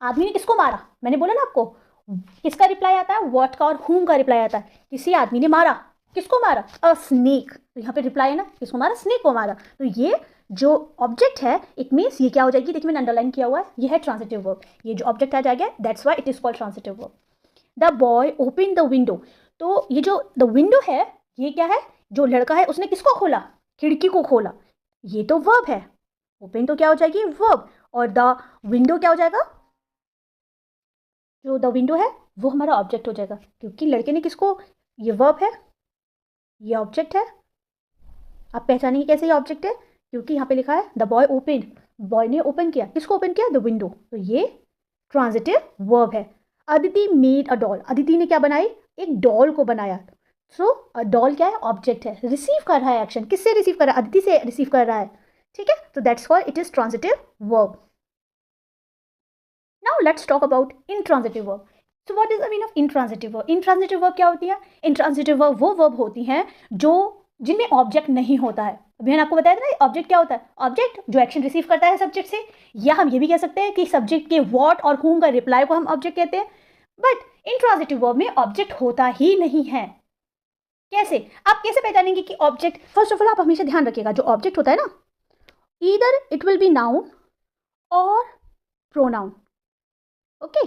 आदमी ने किसको मारा, मैंने बोला ना आपको, किसका रिप्लाई आता है, व्हाट का और whom का रिप्लाई आता है, किसी आदमी ने मारा, किसको मारा, अ स्नेक। तो यहाँ पे रिप्लाई है ना, किसको मारा, स्नेक को मारा। तो ये जो ऑब्जेक्ट है इट मीन्स ये क्या हो जाएगी, देखिए मैंने अंडरलाइन किया हुआ है, ये है ट्रांजिटिव वर्ब। ये जो ऑब्जेक्ट आ जाएगा that's why it is called transitive verb. The boy open the window, तो ये जो द विंडो है ये क्या है, जो लड़का है उसने किसको खोला, खिड़की को खोला, ये तो वर्ब है। ओपन तो क्या हो जाएगी, वर्ब, और द विंडो क्या हो जाएगा, जो द विंडो है वो हमारा ऑब्जेक्ट हो जाएगा, क्योंकि लड़के ने किसको, ये वर्ब है, ये ऑब्जेक्ट है। आप पहचानेंगे कैसे ये ऑब्जेक्ट है, क्योंकि यहाँ पे लिखा है द बॉय ओपन, बॉय ने ओपन किया, किसको ओपन किया, द विंडो, तो ये ट्रांजिटिव वर्ब है। Aditi made a doll, Aditi ने क्या बनाई, एक डॉल को बनाया। सो डॉल क्या है, ऑब्जेक्ट है, रिसीव कर रहा है एक्शन, किससे रिसीव कर रहा है, अदिति से रिसीव कर रहा है, ठीक है। तो that's called it is transitive verb. Now let's talk about intransitive verb. So what is the meaning of intransitive verb? Intransitive verb क्या होती है, intransitive verb वो verb होती हैं जो जिनमें ऑब्जेक्ट नहीं होता है। अभी मैंने आपको बताया था ना ऑब्जेक्ट क्या होता है, ऑब्जेक्ट जो एक्शन रिसीव करता है सब्जेक्ट से, या हम ये भी कह सकते हैं कि सब्जेक्ट के व्हाट और whom का रिप्लाई को हम ऑब्जेक्ट कहते हैं। बट intransitive verb में ऑब्जेक्ट होता ही नहीं है। कैसे, आप कैसे पहचानेंगे कि ऑब्जेक्ट, फर्स्ट ऑफ ऑल आप हमेशा ध्यान रखिएगा जो ऑब्जेक्ट होता है ना, either it will be noun और प्रोनाउन, ओके।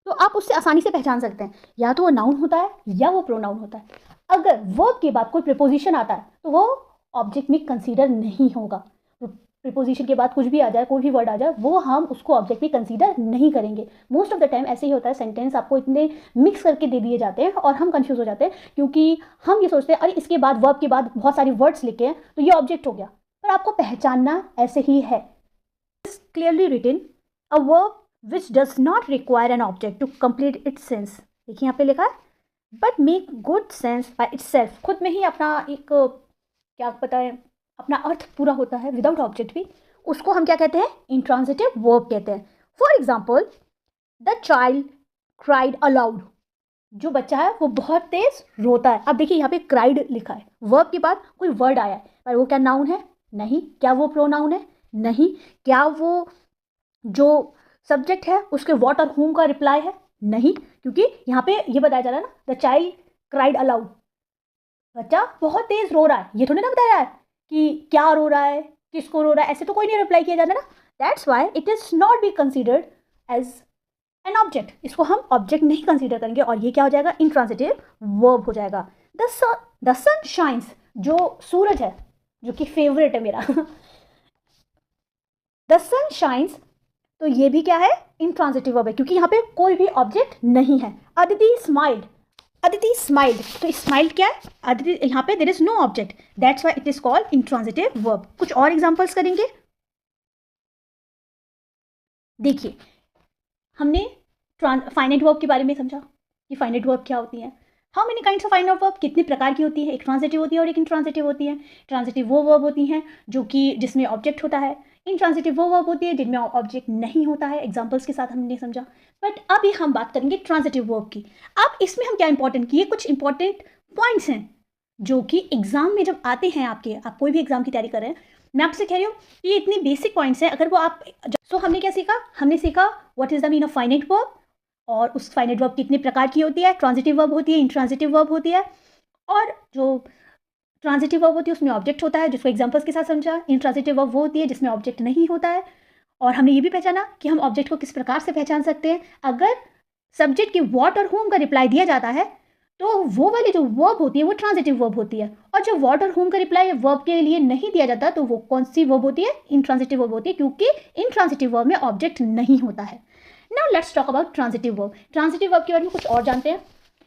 तो आप उससे आसानी से पहचान सकते हैं, या तो वो नाउन होता है या वो प्रोनाउन होता है। अगर वर्ब के बाद कोई प्रीपोजिशन आता है तो वो ऑब्जेक्ट में कंसीडर नहीं होगा। प्रीपोजिशन के बाद कुछ भी आ जाए, कोई भी वर्ड आ जाए, वो हम उसको ऑब्जेक्ट में कंसीडर नहीं करेंगे। मोस्ट ऑफ द टाइम ऐसे ही होता है, सेंटेंस आपको इतने मिक्स करके दे दिए जाते हैं और हम कंफ्यूज हो जाते हैं, क्योंकि हम ये सोचते हैं अरे इसके बाद वर्ब के बाद बहुत सारी वर्ड्स लिखे हैं तो ये ऑब्जेक्ट हो गया, पर आपको पहचानना ऐसे ही है। Clearly written a verb which does not require an object to complete its sense। देखिए यहाँ पे लिखा है but make good sense by itself, खुद में ही अपना एक क्या पता है अपना अर्थ पूरा होता है विदाउट ऑब्जेक्ट भी, उसको हम क्या कहते हैं, इंट्रांजिटिव वर्ब कहते हैं। For example the child cried allowed, जो बच्चा है वो बहुत तेज रोता है। अब देखिए यहाँ पे क्राइड लिखा है, वर्ब के बाद कोई वर्ड आया है, पर वो क्या नाउन है, नहीं। क्या वो प्रोनाउन है, नहीं। क्या वो जो सब्जेक्ट है उसके व्हाट और whom का रिप्लाई है, नहीं, क्योंकि यहाँ पे ये बताया जा रहा है ना द चाइल्ड क्राइड अलाउड, बच्चा बहुत तेज रो रहा है, ये थोड़ी ना बताया है कि क्या रो रहा है, किसको रो रहा है, ऐसे तो कोई नहीं रिप्लाई किया जाता ना। That's why it is not be considered as an object, इसको हम ऑब्जेक्ट नहीं कंसीडर करेंगे, और ये क्या हो जाएगा, इंट्रांजिटिव वर्ब हो जाएगा। द सन शाइन्स, जो सूरज है, जो कि फेवरेट है मेरा द सन शाइन्स, तो ये भी क्या है, इंट्रांजिटिव वर्ब है, क्योंकि यहाँ पे कोई भी ऑब्जेक्ट नहीं है। अदिति स्माइल्ड, अदिति स्माइल्ड, तो स्माइल्ड क्या है, अदिति, यहाँ पे there is no object, that's why it is called intransitive verb. कुछ और एग्जांपल्स करेंगे। देखिए हमने फाइनाइट वर्ब के बारे में समझा कि फाइनाइट वर्ब क्या होती है, how many kinds of finite verb, कितने प्रकार की होती है, एक ट्रांजिटिव होती है और एक इंट्रांजिटिव होती है। ट्रांजिटिव वो वर्ब होती हैं जो कि जिसमें ऑब्जेक्ट होता है, इंट्रांजिटिव वो वर्ब होती है जिनमें ऑब्जेक्ट नहीं होता है। एग्जांपल्स के साथ हमने समझा। बट अभी हम बात करेंगे ट्रांजिटिव वर्ब की। अब इसमें हम क्या इंपॉर्टेंट किए, कुछ इंपॉर्टेंट पॉइंट्स हैं जो कि एग्जाम में जब आते हैं आपके, आप कोई भी एग्जाम की तैयारी कर रहे हैं, मैं आपसे कह रही हूँ ये इतने बेसिक पॉइंट्स हैं, अगर वो आप हमने क्या सीखा, हमने सीखा what is the mean of finite verb, और उस फाइनाइट वर्ब कितने प्रकार की होती है, ट्रांजिटिव वर्ब होती है, इंट्रांजिटिव वर्ब होती है, और जो ट्रांजिटिव वर्ब होती है उसमें ऑब्जेक्ट होता है, जिसको एग्जांपल्स के साथ समझा। इंट्रांजिटिव वर्ब वो होती है जिसमें ऑब्जेक्ट नहीं होता है, और हमने ये भी पहचाना कि हम ऑब्जेक्ट को किस प्रकार से पहचान सकते हैं। अगर सब्जेक्ट के व्हाट और whom का रिप्लाई दिया जाता है तो वो वाली जो वर्ब होती है वो ट्रांजिटिव वर्ब होती है, और जो व्हाट और whom का रिप्लाई वर्ब के लिए नहीं दिया जाता तो वो कौन सी वर्ब होती है, इंट्रांजिटिव वर्ब होती है, क्योंकि इंट्रांजिटिव वर्ब में ऑब्जेक्ट नहीं होता है। Now let's talk about transitive verb. Transitive verb के बारे में कुछ और जानते हैं।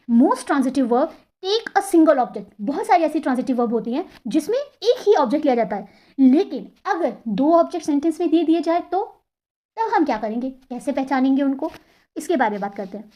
Most transitive verb take a single object, बहुत सारी ऐसी ट्रांजिटिव वर्ब होती हैं जिसमें एक ही ऑब्जेक्ट लिया जाता है, लेकिन अगर दो ऑब्जेक्ट सेंटेंस में दे दिए जाए तो तब हम क्या करेंगे, कैसे पहचानेंगे उनको, इसके बारे में बात करते हैं।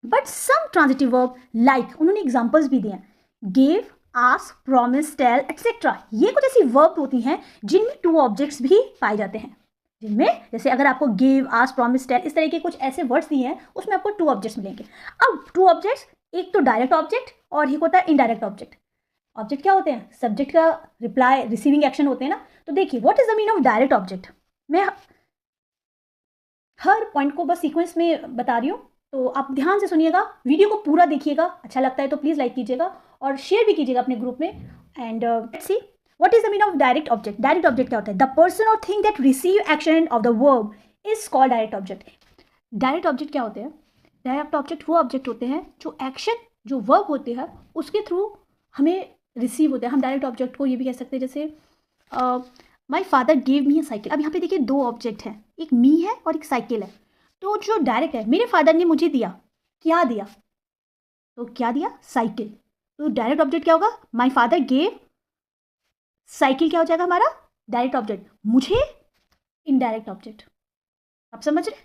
But some transitive verb like, उन्होंने एग्जांपल्स भी दिए, give, ask, promise, tell etcetera, ये कुछ ऐसी वर्ब होती हैं जिनमें टू ऑब्जेक्ट्स भी पाए जाते हैं, जिनमें जैसे अगर आपको गिव, आस्क, प्रॉमिस, टेल इस तरह के कुछ ऐसे वर्ड्स दिए हैं उसमें आपको टू ऑब्जेक्ट्स मिलेंगे। अब टू ऑब्जेक्ट्स, एक तो डायरेक्ट ऑब्जेक्ट और एक होता है इनडायरेक्ट ऑब्जेक्ट। ऑब्जेक्ट क्या होते हैं? सब्जेक्ट का रिप्लाई रिसीविंग एक्शन होते हैं ना। तो देखिए what is the mean of direct object. मैं हर पॉइंट को बस सीक्वेंस में बता रही हूँ, तो आप ध्यान से सुनिएगा, वीडियो को पूरा देखिएगा। अच्छा लगता है तो प्लीज़ लाइक कीजिएगा और शेयर भी कीजिएगा अपने ग्रुप में। And let's see what is the mean of direct object. Direct object क्या होता है? द पर्सन और thing that receive action of the verb is called direct object. Direct object क्या होते हैं? डायरेक्ट ऑब्जेक्ट वो ऑब्जेक्ट होते हैं जो एक्शन, जो वर्ब होते हैं उसके थ्रू हमें रिसीव होते हैं। हम डायरेक्ट ऑब्जेक्ट को ये भी कह सकते हैं, जैसे my father gave me a cycle. अब यहाँ पे देखिए दो ऑब्जेक्ट हैं, एक मी है और एक साइकिल है। तो जो डायरेक्ट है, मेरे फादर ने मुझे दिया, क्या दिया? तो क्या दिया? साइकिल। तो डायरेक्ट ऑब्जेक्ट क्या होगा? माई फादर गेव साइकिल, क्या हो जाएगा हमारा डायरेक्ट ऑब्जेक्ट। मुझे इनडायरेक्ट ऑब्जेक्ट। आप समझ रहे?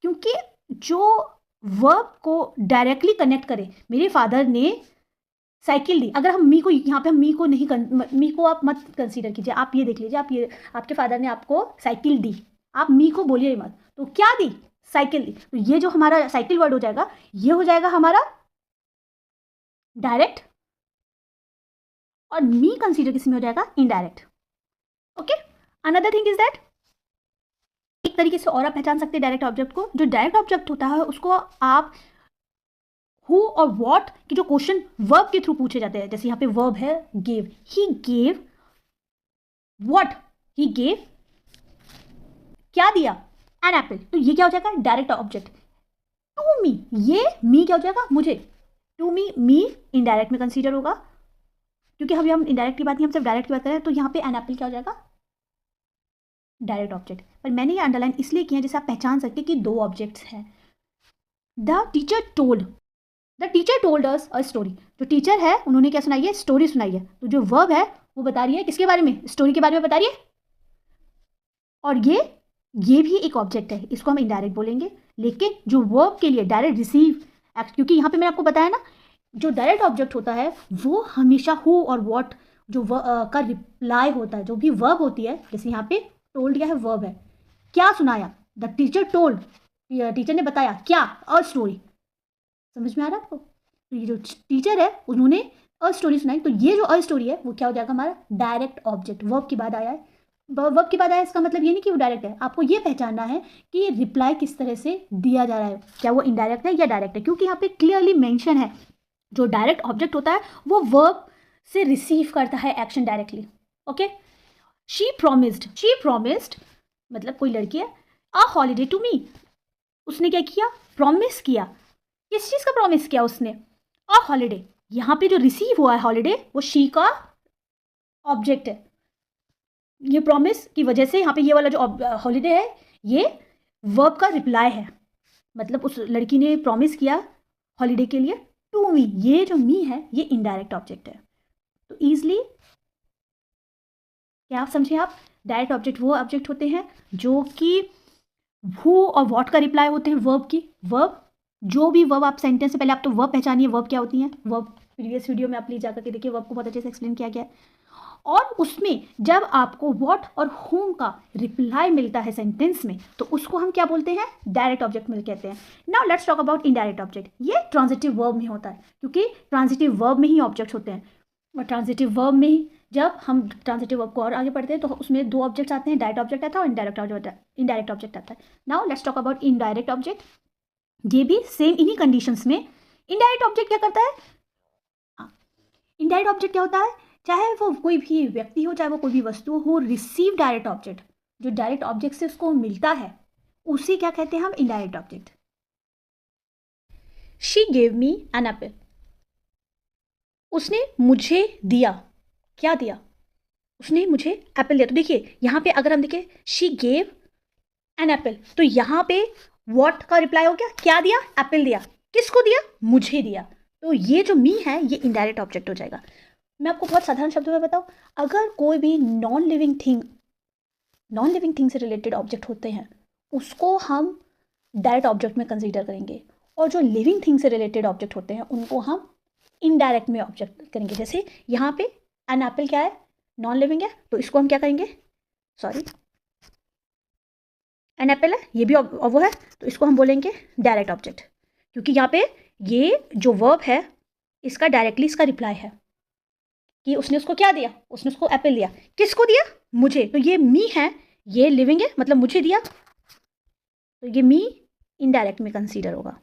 क्योंकि जो वर्ब को डायरेक्टली कनेक्ट करे, मेरे फादर ने साइकिल दी। अगर हम मी को यहाँ पे, हम मी को नहीं मी को आप मत कंसीडर कीजिए। आप ये देख लीजिए, आप ये आपके फादर ने आपको साइकिल दी, आप मी को बोलिए मत। तो क्या दी? साइकिल दी। तो ये जो हमारा साइकिल वर्ड हो जाएगा, ये हो जाएगा हमारा डायरेक्ट, और मी कंसीडर किस में हो जाएगा? Indirect. Okay, another thing is that, एक तरीके से और आप पहचान सकते हैं डायरेक्ट ऑब्जेक्ट को। जो डायरेक्ट ऑब्जेक्ट होता है उसको आप हु और व्हाट की जो क्वेश्चन वर्ब के थ्रू पूछे जाते हैं, जैसे यहाँ पे वर्ब है give, he gave what, he gave क्या दिया? An apple. तो ये क्या हो जाएगा? Direct object. टू मी, ये मी क्या हो जाएगा? मुझे। टू मी, मी इनडायरेक्ट में कंसीडर होगा, क्योंकि हम इनडायरेक्ट की बात नहीं, हम सिर्फ डायरेक्ट की बात करें। तो यहाँ पे एन एप्पल क्या हो जाएगा? Direct object. पर मैंने ये अंडरलाइन इसलिए किया जिससे आप पहचान सकते कि दो ऑब्जेक्ट्स हैं। The teacher told, the teacher told us a story. जो टीचर है उन्होंने क्या सुनाई है? स्टोरी सुनाई है। तो जो वर्ब है वो बता रही है किसके बारे में? स्टोरी के बारे में बता रही है। और ये भी एक ऑब्जेक्ट है, इसको हम इनडायरेक्ट बोलेंगे। लेकिन जो वर्ब के लिए डायरेक्ट रिसीव, क्योंकि यहाँ पे मैंने आपको बताया ना, जो डायरेक्ट ऑब्जेक्ट होता है वो हमेशा हु और व्हाट जो का रिप्लाई होता है। जो भी वर्ब होती है, जैसे यहाँ पे टोल्ड क्या है? वर्ब है। क्या सुनाया? द टीचर टोल्ड, टीचर ने बताया क्या? A story. समझ में आ रहा है आपको? तो ये जो टीचर है उन्होंने अ स्टोरी सुनाई। तो ये जो अ स्टोरी है वो क्या हो जाएगा? हमारा डायरेक्ट ऑब्जेक्ट। वर्ब के बाद आया है, वर्ब के बाद आया, इसका मतलब ये नहीं कि वो डायरेक्ट है। आपको ये पहचानना है कि ये रिप्लाई किस तरह से दिया जा रहा है, क्या वो इनडायरेक्ट है या डायरेक्ट है। क्योंकि यहाँ पे क्लियरली मेंशन है, जो डायरेक्ट ऑब्जेक्ट होता है वो वर्ब से रिसीव करता है action directly. Okay, she promised मतलब कोई लड़की है, अ हॉलीडे टू मी। उसने क्या किया? प्रॉमिस किया। किस चीज़ का प्रॉमिस किया उसने? A holiday. यहाँ पे जो रिसीव हुआ है हॉलीडे, वो शी का ऑब्जेक्ट है। ये प्रॉमिस की वजह से यहाँ पे ये वाला जो हॉलीडे है ये वर्ब का रिप्लाई है। मतलब उस लड़की ने प्रॉमिस किया हॉलीडे के लिए टू मी। ये जो मी है ये इनडायरेक्ट ऑब्जेक्ट है। तो ईजिली क्या आप समझे? आप डायरेक्ट ऑब्जेक्ट वो ऑब्जेक्ट होते हैं जो कि हु और व्हाट का रिप्लाई होते हैं वर्ब की। वर्ब, जो भी वर्ब आप सेंटेंस से पहले आप तो वर्ब पहचानिए, वर्ब क्या होती हैं। वर्ब प्रीवियस वीडियो में आप प्लीज जाकर के देखिए, वर्ब को बहुत अच्छे से एक्सप्लेन किया गया है। और उसमें जब आपको व्हाट और होम का रिप्लाई मिलता है सेंटेंस में, तो उसको हम क्या बोलते हैं? डायरेक्ट ऑब्जेक्ट मिल कहते हैं। Now let's talk about indirect object. ये ट्रांजिटिव वर्ब में होता है, क्योंकि ट्रांजिटिव वर्ब में ही ऑब्जेक्ट्स होते हैं। और ट्रांजिटिव वर्ब में ही जब हम ट्रांजिटिव वर्ब को और आगे पढ़ते हैं तो उसमें दो ऑब्जेक्ट्स आते हैं, डायरेक्ट ऑब्जेक्ट आता है और इनडायरेक्ट ऑब्जेक्ट आता है। Now let's talk about indirect object. ये भी सेम इन्हीं कंडीशंस में। इनडायरेक्ट ऑब्जेक्ट क्या करता है? इनडायरेक्ट ऑब्जेक्ट क्या होता है? चाहे वो कोई भी व्यक्ति हो, चाहे वो कोई भी वस्तु हो, रिसीव डायरेक्ट ऑब्जेक्ट, जो डायरेक्ट ऑब्जेक्ट से उसको मिलता है, उसे क्या कहते हैं हम? Indirect object. She gave me an apple. उसने मुझे दिया, क्या दिया? उसने मुझे एप्पल दिया। तो देखिए यहाँ पे अगर हम देखें शी गेव एन एप्पल, तो यहाँ पे व्हाट का रिप्लाई हो गया? क्या दिया? एप्पल दिया। किसको दिया? मुझे दिया। तो ये जो मी है ये इनडायरेक्ट ऑब्जेक्ट हो जाएगा। मैं आपको बहुत साधारण शब्दों में बताऊं, अगर कोई भी नॉन लिविंग थिंग से रिलेटेड ऑब्जेक्ट होते हैं उसको हम डायरेक्ट ऑब्जेक्ट में कंसीडर करेंगे, और जो लिविंग थिंग से रिलेटेड ऑब्जेक्ट होते हैं उनको हम इनडायरेक्ट में ऑब्जेक्ट करेंगे। जैसे यहाँ पे एन एप्पल क्या है? नॉन लिविंग है, तो इसको हम क्या करेंगे? सॉरी, एन एप्पल है, ये भी वो है, तो इसको हम बोलेंगे डायरेक्ट ऑब्जेक्ट, क्योंकि यहाँ पे ये जो वर्ब है इसका डायरेक्टली इसका रिप्लाई है। कि उसने उसको क्या दिया, उसने उसको एप्पल दिया। किसको दिया? मुझे। तो ये मी है, ये लिविंग है, मतलब मुझे दिया, तो ये मी इनडायरेक्ट में कंसीडर होगा।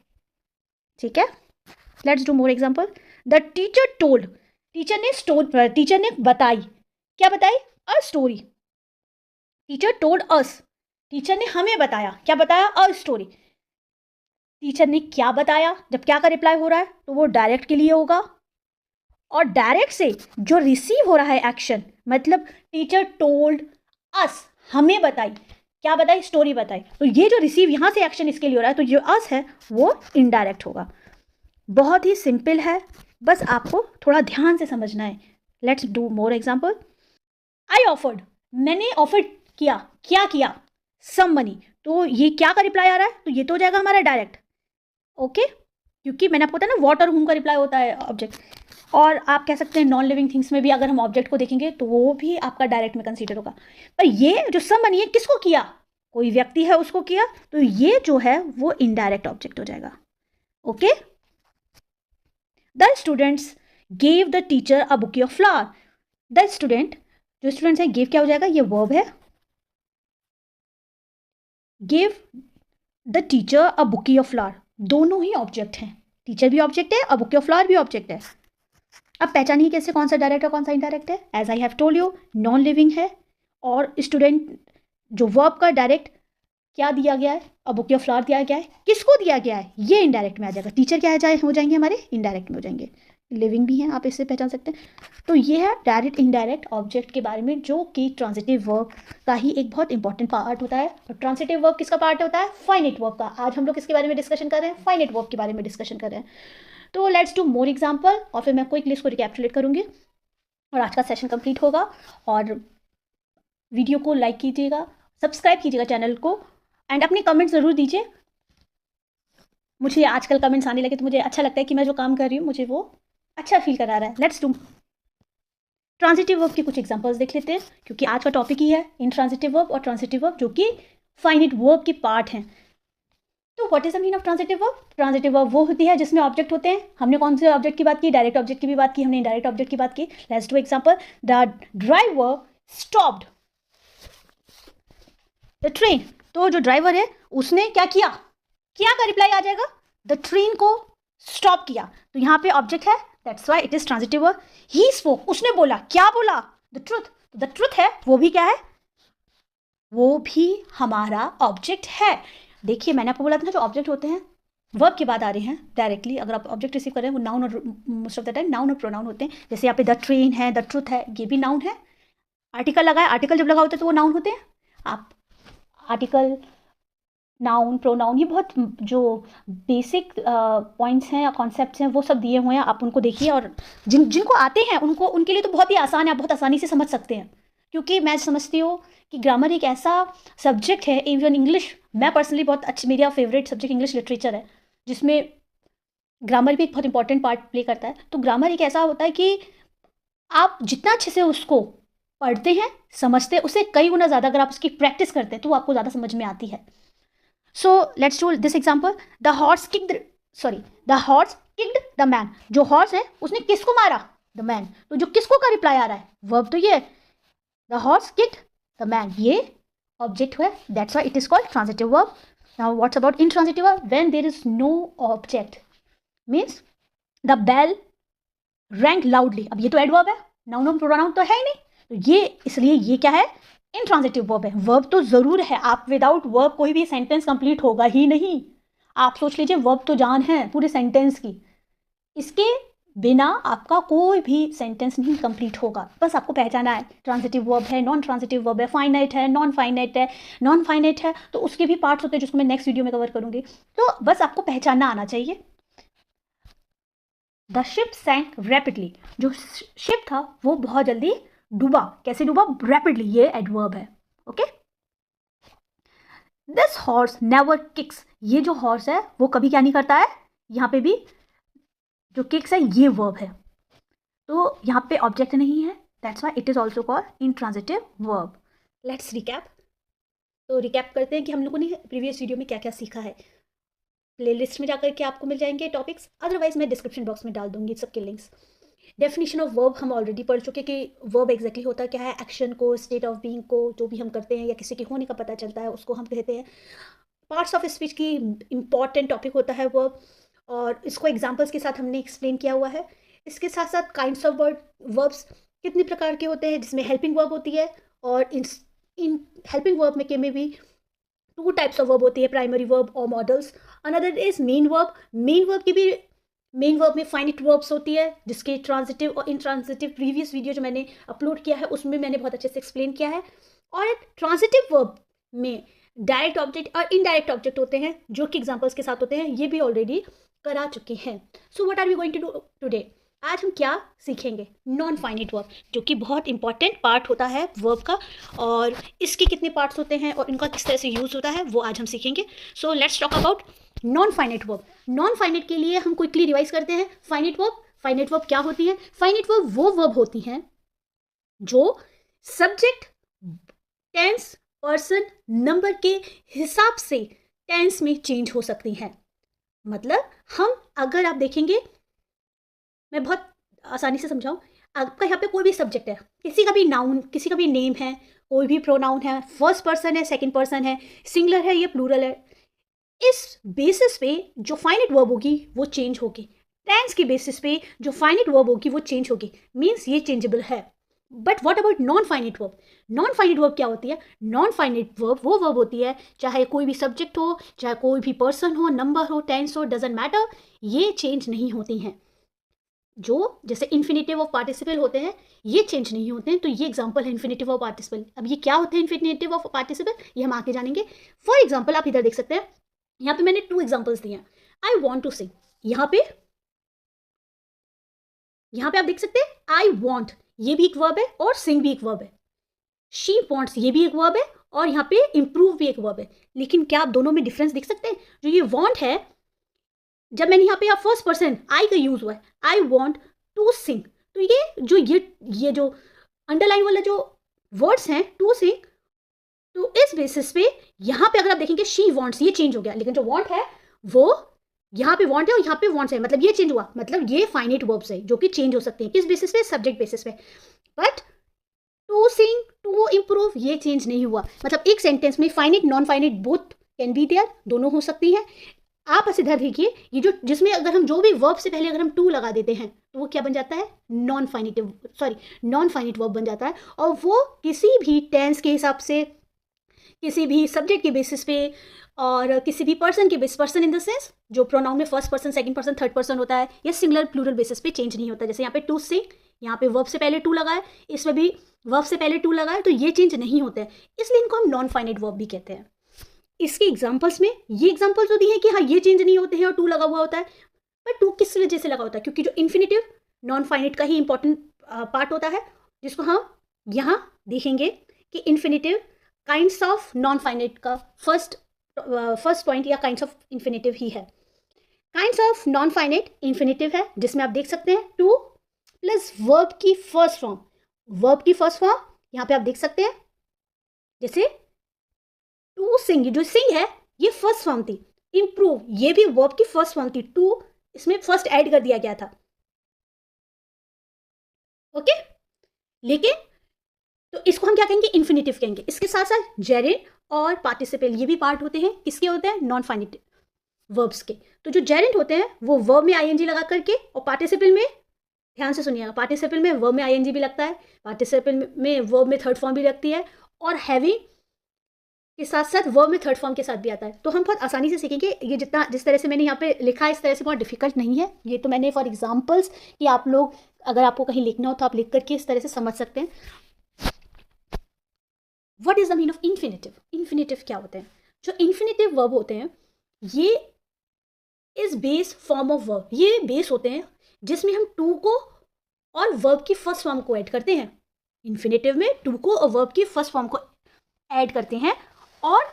ठीक है, let's do more example. The teacher told, teacher ने बताई, क्या बताई? A story. Teacher told us, teacher ने हमें बताया, क्या बताया? A story. टीचर ने क्या बताया? जब क्या का रिप्लाई हो रहा है तो वो डायरेक्ट के लिए होगा, और डायरेक्ट से जो रिसीव हो रहा है एक्शन, मतलब टीचर टोल्ड अस, हमें बताई, क्या बताई? स्टोरी बताई। तो ये जो रिसीव यहां से एक्शन इसके लिए हो रहा है, तो जो अस है वो इनडायरेक्ट होगा। बहुत ही सिंपल है, बस आपको थोड़ा ध्यान से समझना है। Let's do more example. I offered, मैंने ऑफर किया, क्या किया? Some money. तो ये क्या का रिप्लाई आ रहा है? तो ये तो हो जाएगा हमारा डायरेक्ट। ओके, क्योंकि मैंने आपको बताया ना वॉट और हुम का रिप्लाई होता है ऑब्जेक्ट। और आप कह सकते हैं नॉन लिविंग थिंग्स में भी अगर हम ऑब्जेक्ट को देखेंगे तो वो भी आपका डायरेक्ट में कंसीडर होगा। पर ये जो सम मनी है किसको किया? कोई व्यक्ति है उसको किया, तो ये जो है वो इनडायरेक्ट ऑब्जेक्ट हो जाएगा। Okay, the students gave the teacher a bouquet of flower. The student, जो स्टूडेंट्स है, गिव क्या हो जाएगा? ये वर्ब है। Give the teacher a bouquet of flower, दोनों ही ऑब्जेक्ट हैं। टीचर भी ऑब्जेक्ट है और बुके ऑफ फ्लावर भी ऑब्जेक्ट है। अब पहचानिए कैसे कौन सा डायरेक्ट है कौन सा इनडायरेक्ट है। As I have told you, non living है, और स्टूडेंट जो वर्ब का डायरेक्ट क्या दिया गया है? अब बुके ऑफ फ्लावर दिया गया है, किसको दिया गया है? ये इनडायरेक्ट में आ जाएगा। टीचर क्या है हो जाएंगे हमारे? इनडायरेक्ट में हो जाएंगे। लिविंग भी है, आप इससे पहचान सकते हैं। तो ये है डायरेक्ट इनडायरेक्ट ऑब्जेक्ट के बारे में, जो कि ट्रांजिटिव वर्ब का ही एक बहुत इंपॉर्टेंट पार्ट होता है। और ट्रांजिटिव वर्ब किसका पार्ट होता है? फाइनाइट वर्ब का। आज हम लोग किसके बारे में डिस्कशन कर रहे हैं? फाइनाइट वर्ब के बारे में डिस्कशन कर रहे हैं। तो लेट्स डू मोर एग्जाम्पल, और फिर मैं क्विकली इसको रिकैप्चुलेट करूंगी और आज का सेशन कंप्लीट होगा। और वीडियो को लाइक कीजिएगा, सब्सक्राइब कीजिएगा चैनल को, एंड अपने कमेंट ज़रूर दीजिए। मुझे आजकल कमेंट्स आने लगे तो मुझे अच्छा लगता है कि मैं जो काम कर रही हूँ मुझे वो अच्छा फील करा रहा है। लेट्स डू ट्रांजिटिव वर्ब के कुछ एग्जांपल्स देख लेते हैं, क्योंकि आज का टॉपिक ही है इनट्रांजिटिव वर्ब और ट्रांजिटिव वर्ब, जो कि फाइनाइट वर्ब के पार्ट हैं। तो what is the meaning of transitive verb? Transitive verb वो होती है जिसमें ऑब्जेक्ट होते हैं। हमने कौन से ऑब्जेक्ट की बात की? डायरेक्ट ऑब्जेक्ट की भी बात की हमने, इनडायरेक्ट ऑब्जेक्ट की बात की। Let's do example. The driver stopped the train. तो जो ड्राइवर है उसने क्या किया? क्या का रिप्लाई आ जाएगा? द ट्रेन को स्टॉप किया। तो यहाँ पे ऑब्जेक्ट है, that's why it is transitive verb. He spoke, उसने बोला, क्या बोला? The truth. द ट्रुथ है, वो भी क्या है? वो भी हमारा ऑब्जेक्ट है। देखिए मैंने आपको बोला था ना, जो ऑब्जेक्ट होते हैं वर्ब के बाद आ रहे हैं डायरेक्टली। अगर आप ऑब्जेक्ट रिसीव कर रहे हैं वो नाउन और most of the time noun और प्रोनाउन होते हैं। जैसे यहाँ पे द ट्रेन है, द ट्रुथ है, ये भी नाउन है। आर्टिकल लगा है, आर्टिकल जब लगा होता है तो वो नाउन होते हैं। आप आर्टिकल, नाउन, प्रोनाउन, ये बहुत जो बेसिक पॉइंट्स हैं या कॉन्सेप्ट्स हैं वो सब दिए हुए हैं, आप उनको देखिए। और जिनको आते हैं उनको, उनके लिए तो बहुत ही आसान है, आप बहुत आसानी से समझ सकते हैं। क्योंकि मैं समझती हूँ कि ग्रामर एक ऐसा सब्जेक्ट है, इवन इंग्लिश, मैं पर्सनली बहुत अच्छी, मेरा फेवरेट सब्जेक्ट इंग्लिश लिटरेचर है, जिसमें ग्रामर भी एक बहुत इंपॉर्टेंट पार्ट प्ले करता है। तो ग्रामर एक ऐसा होता है कि आप जितना अच्छे से उसको पढ़ते हैं, समझते हैं, उससे कई गुना ज़्यादा अगर आप उसकी प्रैक्टिस करते हैं तो वो आपको ज़्यादा समझ में आती है। So let's do this example. The horse kicked the man. जो हॉर्स है उसने किसको मारा? The man. तो जो किसको का रिप्लाई आ रहा है? वर्ब तो ये the horse kicked the man, ये ऑब्जेक्ट है, that's why it is called transitive verb. Now what's about intransitive verb? When there is no object, means the bell rang loudly. अब ये तो एडवर्ब है, नाउन और pronoun तो है ही नहीं, तो ये इसलिए ये क्या है? इनट्रांजिटिव वर्ब है। वर्ब तो जरूर है, आप विदाउट वर्ब कोई भी सेंटेंस कंप्लीट होगा ही नहीं। आप सोच लीजिए वर्ब तो जान है पूरे सेंटेंस की, इसके बिना आपका कोई भी सेंटेंस नहीं कंप्लीट होगा। बस आपको पहचाना है ट्रांजिटिव वर्ब है, नॉन ट्रांजिटिव वर्ब है, फाइनाइट है, नॉन फाइनाइट है। नॉन फाइनाइट है तो उसके भी पार्ट्स होते हैं जिसको मैं नेक्स्ट वीडियो में कवर करूंगी। तो बस आपको पहचानना आना चाहिए। द शिप सैंक रैपिडली, जो शिप था वो बहुत जल्दी डूबा। कैसे डूबा? रैपिडली, ये एडवर्ब है। Okay, this horse never kicks, ये जो हॉर्स है वो कभी क्या नहीं करता है? यहाँ पे भी जो किक्स है ये वर्ब है, तो यहाँ पे ऑब्जेक्ट नहीं है, that's why it is also called intransitive verb. Let's recap. तो रिकैप करते हैं कि हम लोगों ने प्रीवियस वीडियो में क्या क्या सीखा है। प्लेलिस्ट में जाकर के आपको मिल जाएंगे टॉपिक्स, अदरवाइज मैं डिस्क्रिप्शन बॉक्स में डाल दूंगी सबके लिंक्स। डेफिनेशन ऑफ वर्ब हम ऑलरेडी पढ़ चुके कि वर्ब एग्जैक्टली होता क्या है। एक्शन को, स्टेट ऑफ बीइंग को, जो भी हम करते हैं या किसी के होने का पता चलता है, उसको हम कहते हैं। पार्ट्स ऑफ स्पीच की इम्पॉर्टेंट टॉपिक होता है वर्ब, और इसको एग्जाम्पल्स के साथ हमने एक्सप्लेन किया हुआ है। इसके साथ साथ काइंड्स ऑफ वर्ब्स कितने प्रकार के होते हैं, जिसमें हेल्पिंग वर्ब होती है, और इन हेल्पिंग वर्ब में भी टू टाइप्स ऑफ वर्ब होती है, प्राइमरी वर्ब और models. Another is main verb. Main verb की भी, मेन वर्ब में फाइनिट वर्ब्स होती है, जिसके ट्रांजिटिव और इंट्रांजिटिव प्रीवियस वीडियो जो मैंने अपलोड किया है उसमें मैंने बहुत अच्छे से एक्सप्लेन किया है। और ट्रांजिटिव वर्ब में डायरेक्ट ऑब्जेक्ट और इनडायरेक्ट ऑब्जेक्ट होते हैं, जो कि एग्जांपल्स के साथ होते हैं, ये भी ऑलरेडी करा चुके हैं। So what are we going to do today? आज हम क्या सीखेंगे? नॉन फाइनिट वर्ब, जो कि बहुत इंपॉर्टेंट पार्ट होता है वर्ब का, और इसके कितने पार्ट्स होते हैं और इनका किस तरह से यूज़ होता है वो आज हम सीखेंगे। So let's talk about non finite verb. Non finite के लिए हम क्विकली रिवाइज करते हैं। फाइनिट वर्ब, फाइनिट वर्ब क्या होती है? फाइनिट वर्ब वो वर्ब होती हैं जो सब्जेक्ट, टेंस, पर्सन, नंबर के हिसाब से टेंस में चेंज हो सकती हैं। मतलब हम, अगर आप देखेंगे, मैं बहुत आसानी से समझाऊं, आपका यहाँ पे कोई भी सब्जेक्ट है, किसी का भी नाउन, किसी का भी नेम है, कोई भी प्रोनाउन है, फर्स्ट पर्सन है, सेकंड पर्सन है, सिंगुलर है या प्लूरल है, इस बेसिस पे जो फाइनिट वर्ब होगी वो चेंज होगी। टेंस के बेसिस पे जो फाइनिट वर्ब होगी वो चेंज होगी, मीन्स ये चेंजेबल है। But what about non finite verb? Non finite verb क्या होती है? नॉन फाइनिट वर्ब वो वर्ब होती है, चाहे कोई भी सब्जेक्ट हो, चाहे कोई भी पर्सन हो, नंबर हो, टेंस हो, डजेंट मैटर, ये चेंज नहीं होती हैं। जो जैसे इन्फिनेटिव ऑफ पार्टिसिपल होते हैं, ये चेंज नहीं होते हैं। तो ये एग्जांपल है इन्फिनेटिव ऑफ पार्टिसिपल। अब ये क्या होते हैं इन्फिनेटिव ऑफ पार्टिसिपल, ये हम आगे जानेंगे। फॉर एग्जांपल आप इधर देख सकते हैं, यहाँ पे मैंने 2 एग्जांपल्स दिए हैं। आई वॉन्ट टू सिंग, यहाँ पे आप देख सकते हैं आई वॉन्ट, ये भी एक वर्ब है, और सिंग भी एक वर्ब है। शी वॉन्ट्स, ये भी एक वर्ब है, और यहाँ पे इंप्रूव भी एक वर्ब है। लेकिन क्या आप दोनों में डिफरेंस देख सकते हैं? जो ये वॉन्ट है, जब मैंने यहाँ पे फर्स्ट पर्सन आई का यूज हुआ है, आई वॉन्ट टू सिंग, तो ये जो अंडरलाइन वाला जो वर्ड्स हैं टू सिंग, तो इस बेसिस पे यहाँ पे अगर आप देखेंगे शी वॉन्ट्स, ये चेंज हो गया, लेकिन जो वॉन्ट है वो यहाँ पे वॉन्ट है और यहाँ पे वॉन्ट्स है, मतलब ये चेंज हुआ। मतलब ये फाइनिट वर्ब्स है जो कि चेंज हो सकते हैं, किस बेसिस पे? सब्जेक्ट बेसिस पे। But to sing, to improve, ये चेंज नहीं हुआ। मतलब एक सेंटेंस में finite, non finite both can be there, दोनों हो सकती हैं। आप ऐसे इधर देखिए, ये जो जिसमें अगर हम जो भी वर्ब से पहले अगर हम टू लगा देते हैं तो वो क्या बन जाता है? नॉन फाइनिट वर्ब बन जाता है, और वो किसी भी टेंस के हिसाब से, किसी भी सब्जेक्ट के बेसिस पे, और किसी भी पर्सन के basis, person in the sense जो प्रोनाउन में first person, second person, third person होता है, या सिंगुलर प्लूरल बेसिस पे चेंज नहीं होता। जैसे यहाँ पे टू सिंग, यहाँ पे वर्ब से पहले टू लगा है, इसमें भी वर्ब से पहले टू लगा है, तो ये चेंज नहीं होते हैं, इसलिए इनको हम नॉन फाइनिट वर्ब भी कहते हैं। इसके एग्जाम्पल्स में ये एग्जाम्पल्स होती है कि हाँ ये चेंज नहीं होते हैं और टू लगा हुआ होता है। पर टू किस वजह से लगा होता है? क्योंकि जो इन्फिनेटिव नॉन फाइनिट का ही इंपॉर्टेंट पार्ट होता है, जिसको हम यहाँ देखेंगे कि infinitive kinds of non finite का फर्स्ट पॉइंट, या काइंड्स ऑफ इन्फिनेटिव ही है। Kinds of non finite infinitive है, जिसमें आप देख सकते हैं टू प्लस वर्ब की फर्स्ट फॉर्म। वर्ब की फर्स्ट फॉर्म यहाँ पे आप देख सकते हैं, जैसे टू सिंग, जो सिंग है ये फर्स्ट फॉर्म थी। इंप्रूव, ये भी वर्ब की फर्स्ट फॉर्म थी, टू इसमें फर्स्ट ऐड कर दिया गया था। ओके, लेकिन तो इसको हम क्या कहेंगे? इन्फिनेटिव कहेंगे। इसके साथ साथ जेरेंट और पार्टिसिपल, ये भी पार्ट होते हैं, किसके होते हैं? नॉन फाइनिट वर्ब्स के। तो जो जेरेंट होते हैं वो वर्ब में आईएनजी लगा करके, और पार्टिसिपल में, ध्यान से सुनिएगा, पार्टिसिपल में वर्ब में आईएनजी भी लगता है, पार्टिसिपल में वर्ब में थर्ड फॉर्म भी लगती है, और हैविंग के साथ साथ वर्ब में थर्ड फॉर्म के साथ भी आता है। तो हम बहुत आसानी से सीखेंगे। ये जिस तरह से मैंने यहाँ पे लिखा है, इस तरह से बहुत डिफिकल्ट नहीं है। ये तो मैंने फॉर एग्जाम्पल्स कि आप लोग, अगर आपको कहीं लिखना हो तो आप लिख करके इस तरह से समझ सकते हैं। What is the mean of infinitive? Infinitive क्या होते हैं? जो इन्फिनेटिव वर्ब होते हैं ये is base form of verb, ये बेस होते हैं जिसमें हम टू को और वर्ब की फर्स्ट फॉर्म को ऐड करते हैं। इन्फिनेटिव में टू को और वर्ब की फर्स्ट फॉर्म को ऐड करते हैं, और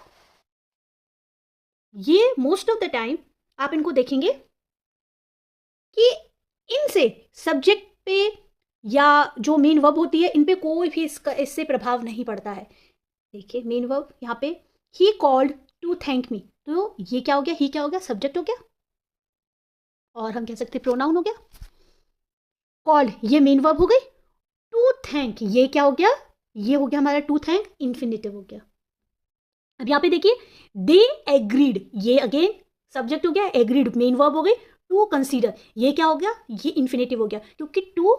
ये मोस्ट ऑफ द टाइम आप इनको देखेंगे कि इनसे सब्जेक्ट पे या जो मेन वर्ब होती है इन पे कोई भी इससे प्रभाव नहीं पड़ता है। देखिए मेन वर्ब यहाँ पे, he called to thank me, तो ये क्या हो गया? ही क्या हो गया? सब्जेक्ट हो गया, और हम कह सकते प्रोनाउन हो गया।
कॉल्ड ये मेन वर्ब हो गई। टू थैंक ये क्या हो गया, ये हो गया हमारा टू थैंक इन्फिनेटिव हो गया। अब यहाँ पे देखिए दे एग्रीड, ये अगेन सब्जेक्ट हो गया, एग्रीड मेन वर्ब हो गई। टू कंसीडर ये क्या हो गया, ये इन्फिनेटिव हो गया, क्योंकि टू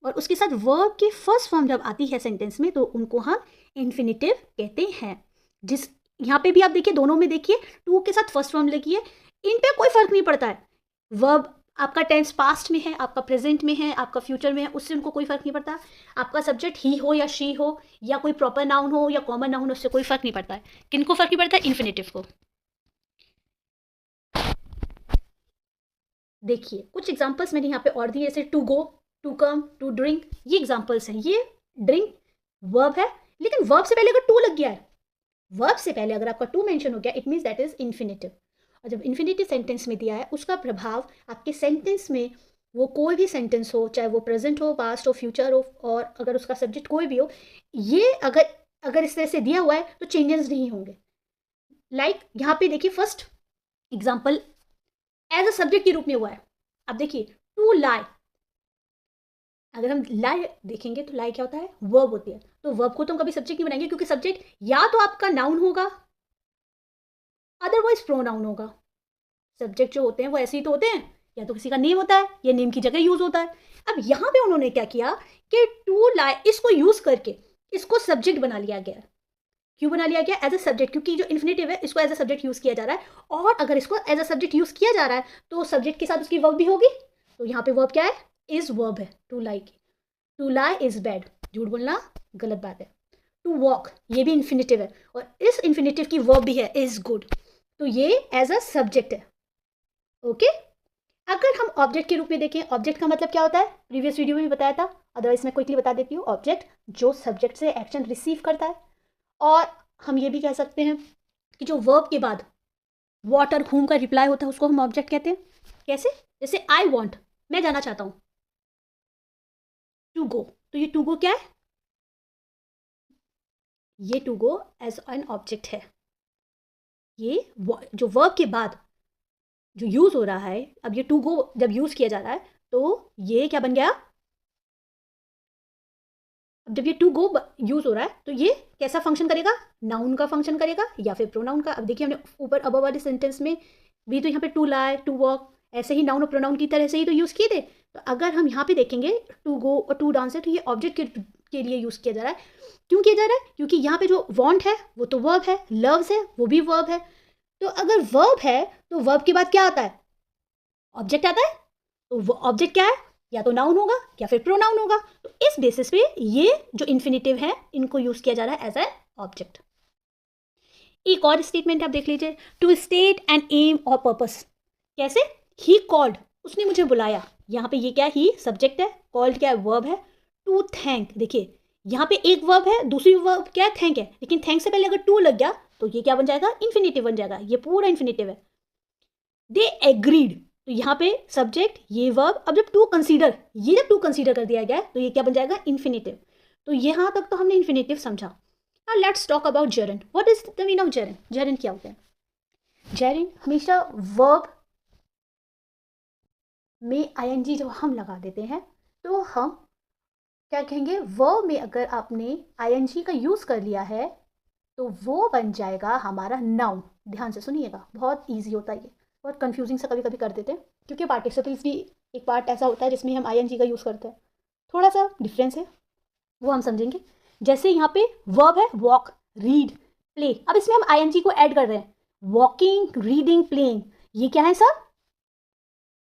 और उसके साथ वर्ब की फर्स्ट फॉर्म जब आती है सेंटेंस में तो उनको हम इन्फिनेटिव कहते हैं। जिस यहाँ पे भी आप देखिए दोनों में देखिए टू के साथ फर्स्ट फॉर्म लगी है, इन पे कोई फर्क नहीं पड़ता है। वर्ब आपका टेंस पास्ट में है, आपका प्रेजेंट में है, आपका फ्यूचर में है, उससे उनको कोई फर्क नहीं पड़ता। आपका सब्जेक्ट ही हो या शी हो या कोई प्रॉपर नाउन हो या कॉमन नाउन हो, उससे कोई फर्क नहीं पड़ता है। किनको फर्क नहीं पड़ता है, इन्फिनेटिव को। देखिए कुछ एग्जांपल्स मैंने यहाँ पे और दिए, जैसे to go, to come, to drink, ये एग्जांपल्स हैं। ये ड्रिंक वर्ब है, लेकिन वर्ब से पहले अगर टू लग गया है, वर्ब से पहले अगर आपका टू मेंशन हो गया, it means that is infinitive. और जब इन्फिनेटिव सेंटेंस में दिया है, उसका प्रभाव आपके सेंटेंस में, वो कोई भी सेंटेंस हो, चाहे वो प्रेजेंट हो, पास्ट हो, फ्यूचर हो, और अगर उसका सब्जेक्ट कोई भी हो, ये अगर अगर इस तरह से दिया हुआ है तो चेंजेस नहीं होंगे। लाइक यहाँ पे देखिए first example as a subject के रूप में हुआ है। अब देखिए टू लाई, अगर हम लाई देखेंगे तो लाई क्या होता है, वर्ब होती है। तो वर्ब को तो हम कभी सब्जेक्ट नहीं बनाएंगे, क्योंकि सब्जेक्ट या तो आपका नाउन होगा, अदरवाइज प्रोनाउन होगा। सब्जेक्ट जो होते हैं वो ऐसे ही तो होते हैं, या तो किसी का नेम होता है या नेम की जगह यूज होता है। अब यहाँ पे उन्होंने क्या किया कि टू लाई इसको यूज करके इसको सब्जेक्ट बना लिया गया। क्यों बना लिया गया, एज अ सब्जेक्ट, क्योंकि जो इन्फिनेटिव है इसको एज अ सब्जेक्ट यूज किया जा रहा है। और अगर इसको एज अ सब्जेक्ट यूज किया जा रहा है तो सब्जेक्ट के साथ उसकी वर्ब भी होगी। तो यहाँ पे वर्ब क्या है, इज वर्ब है टू लाई की। टू लाई इज बैड, झूठ बोलना गलत बात है। टू वॉक ये भी इन्फिनेटिव है, और इस इन्फिनेटिव की वर्ब भी है इज गुड, तो ये एज अ सब्जेक्ट है। ओके अगर हम ऑब्जेक्ट के रूप में देखें, ऑब्जेक्ट का मतलब क्या होता है, प्रीवियस वीडियो में भी बताया था, अदरवाइज मैं क्विकली बता देती हूँ। ऑब्जेक्ट जो सब्जेक्ट से एक्शन रिसीव करता है। और हम ये भी कह सकते हैं कि जो वर्ब के बाद वॉट और whom का रिप्लाई होता है उसको हम ऑब्जेक्ट कहते हैं। कैसे, जैसे आई वॉन्ट, मैं जाना चाहता हूं, टू गो, तो ये टू गो क्या है, ये to go as an object है। ये जो वर्ब के बाद जो यूज हो रहा है, अब ये टू गो जब यूज किया जा रहा है तो ये क्या बन गया, अब जब ये टू गो यूज हो रहा है तो ये कैसा फंक्शन करेगा, नाउन का फंक्शन करेगा या फिर प्रोनाउन का। अब देखिए हमने ऊपर अबव वाले सेंटेंस में भी तो यहाँ पे टू लाई, टू वॉक, ऐसे ही नाउन और प्रोनाउन की तरह से ही तो यूज़ किए थे। तो अगर हम यहाँ पे देखेंगे टू गो और टू डांस है, तो ये ऑब्जेक्ट के लिए यूज़ किया जा रहा है। क्यों किया जा रहा है, क्योंकि यहाँ पे जो वॉन्ट है वो तो वर्ब है, लव्स है वो भी वर्ब है। तो अगर वर्ब है तो वर्ब के बाद क्या आता है, ऑब्जेक्ट आता है। तो वो ऑब्जेक्ट क्या है, या तो नाउन होगा या फिर प्रोनाउन होगा। तो इस बेसिस पे ये जो इन्फिनेटिव है इनको यूज किया जा रहा है एज ए ऑब्जेक्ट। एक और स्टेटमेंट आप देख लीजिए, टू स्टेट एन एम और पर्पस। कैसे, ही कॉल्ड उसने मुझे बुलाया, यहाँ पे ये क्या है, ही सब्जेक्ट है, कॉल्ड क्या है, वर्ब है। टू थैंक, देखिए यहाँ पे एक वर्ब है, दूसरी वर्ब क्या है, थैंक है, लेकिन थैंक से पहले अगर टू लग गया तो ये क्या बन जाएगा, इन्फिनेटिव बन जाएगा, ये पूरा इन्फिनेटिव है। दे एग्रीड, तो यहाँ पे सब्जेक्ट ये वर्ब, अब जब टू कंसीडर, ये जब टू कंसीडर कर दिया गया तो ये क्या बन जाएगा, इन्फिनेटिव। तो यहाँ तक तो हमने इन्फिनेटिव समझा। Now let's talk about gerund. What is the meaning of gerund, gerund क्या होता है। जेरन हमेशा वर्ब में आईएनजी जब हम लगा देते हैं तो हम क्या कहेंगे, वर्ब में अगर आपने आईएनजी का यूज कर लिया है तो वो बन जाएगा हमारा नाउन। ध्यान से सुनिएगा, बहुत ईजी होता है ये, बहुत कंफ्यूजिंग सा कभी कभी कर देते हैं, क्योंकि पार्टिसिपल्स भी एक पार्ट ऐसा होता है जिसमें हम आईएनजी का यूज़ करते हैं। थोड़ा सा डिफरेंस है वो हम समझेंगे। जैसे यहाँ पे वर्ब है वॉक, रीड, प्ले, अब इसमें हम आईएनजी को ऐड कर रहे हैं, वॉकिंग, रीडिंग, प्लेइंग, ये क्या है सब,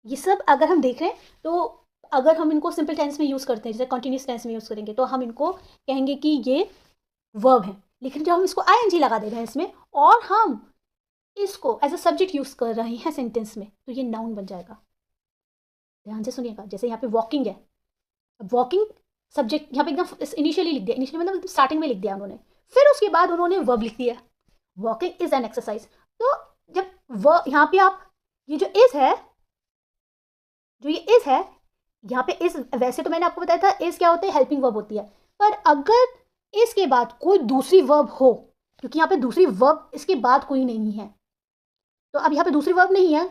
ये सब अगर हम देख रहे हैं तो अगर हम इनको सिंपल टेंस में यूज़ करते हैं, जैसे कॉन्टिन्यूस टेंस में यूज़ करेंगे तो हम इनको कहेंगे कि ये वर्ब है। लेकिन जब हम इसको आईएनजी लगा दे रहे हैं इसमें और हम इसको एज अ सब्जेक्ट यूज़ कर रहे हैं सेंटेंस में, तो ये नाउन बन जाएगा। ध्यान से सुनिएगा, जैसे यहाँ पे वॉकिंग है, वॉकिंग सब्जेक्ट यहाँ पे एकदम इनिशियली लिख दिया, इनिशियली मतलब स्टार्टिंग में लिख दिया उन्होंने, फिर उसके बाद उन्होंने वर्ब लिख दिया, वॉकिंग इज एन एक्सरसाइज। तो जब वर्ब यहाँ पे आप ये जो इज है, जो ये इज है यहाँ पे इज, वैसे तो मैंने आपको बताया था इज क्या होता है, हेल्पिंग वर्ब होती है, पर अगर इसके बाद कोई दूसरी वर्ब हो, क्योंकि यहाँ पे दूसरी वर्ब इसके बाद कोई नहीं है, तो अब यहाँ पे दूसरी वर्ब नहीं है,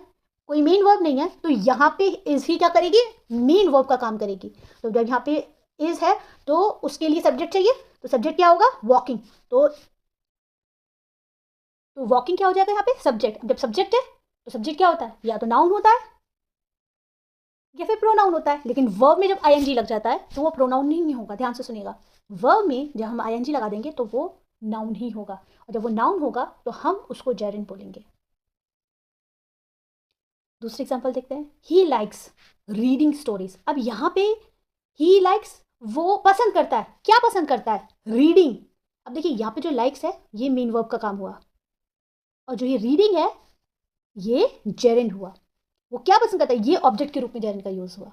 कोई मेन वर्ब नहीं है, तो यहाँ पे इज ही क्या करेगी, मेन वर्ब का काम करेगी। तो जब यहाँ पे इज है तो उसके लिए सब्जेक्ट चाहिए, तो सब्जेक्ट क्या होगा, वॉकिंग। तो वॉकिंग क्या हो जाएगा यहाँ पे, सब्जेक्ट। जब सब्जेक्ट है तो सब्जेक्ट क्या होता है, या तो नाउन होता है या फिर प्रोनाउन होता है। लेकिन वर्ब में जब आईएनजी लग जाता है तो वो प्रोनाउन नहीं होगा, ध्यान से सुनिएगा। वर्ब में जब हम आईएनजी लगा देंगे तो वो नाउन ही होगा, और जब वो नाउन होगा तो हम उसको जेरेंड बोलेंगे। दूसरी एग्जांपल देखते हैं, ही लाइक्स रीडिंग स्टोरीज। अब यहाँ पे ही लाइक्स, वो पसंद करता है, क्या पसंद करता है, रीडिंग। अब देखिए यहाँ पे जो लाइक्स है ये मेन वर्ब का काम हुआ, और जो ये रीडिंग है ये जेरेंड हुआ। वो क्या पसंद करता है, ये ऑब्जेक्ट के रूप में जेरेंड का यूज हुआ।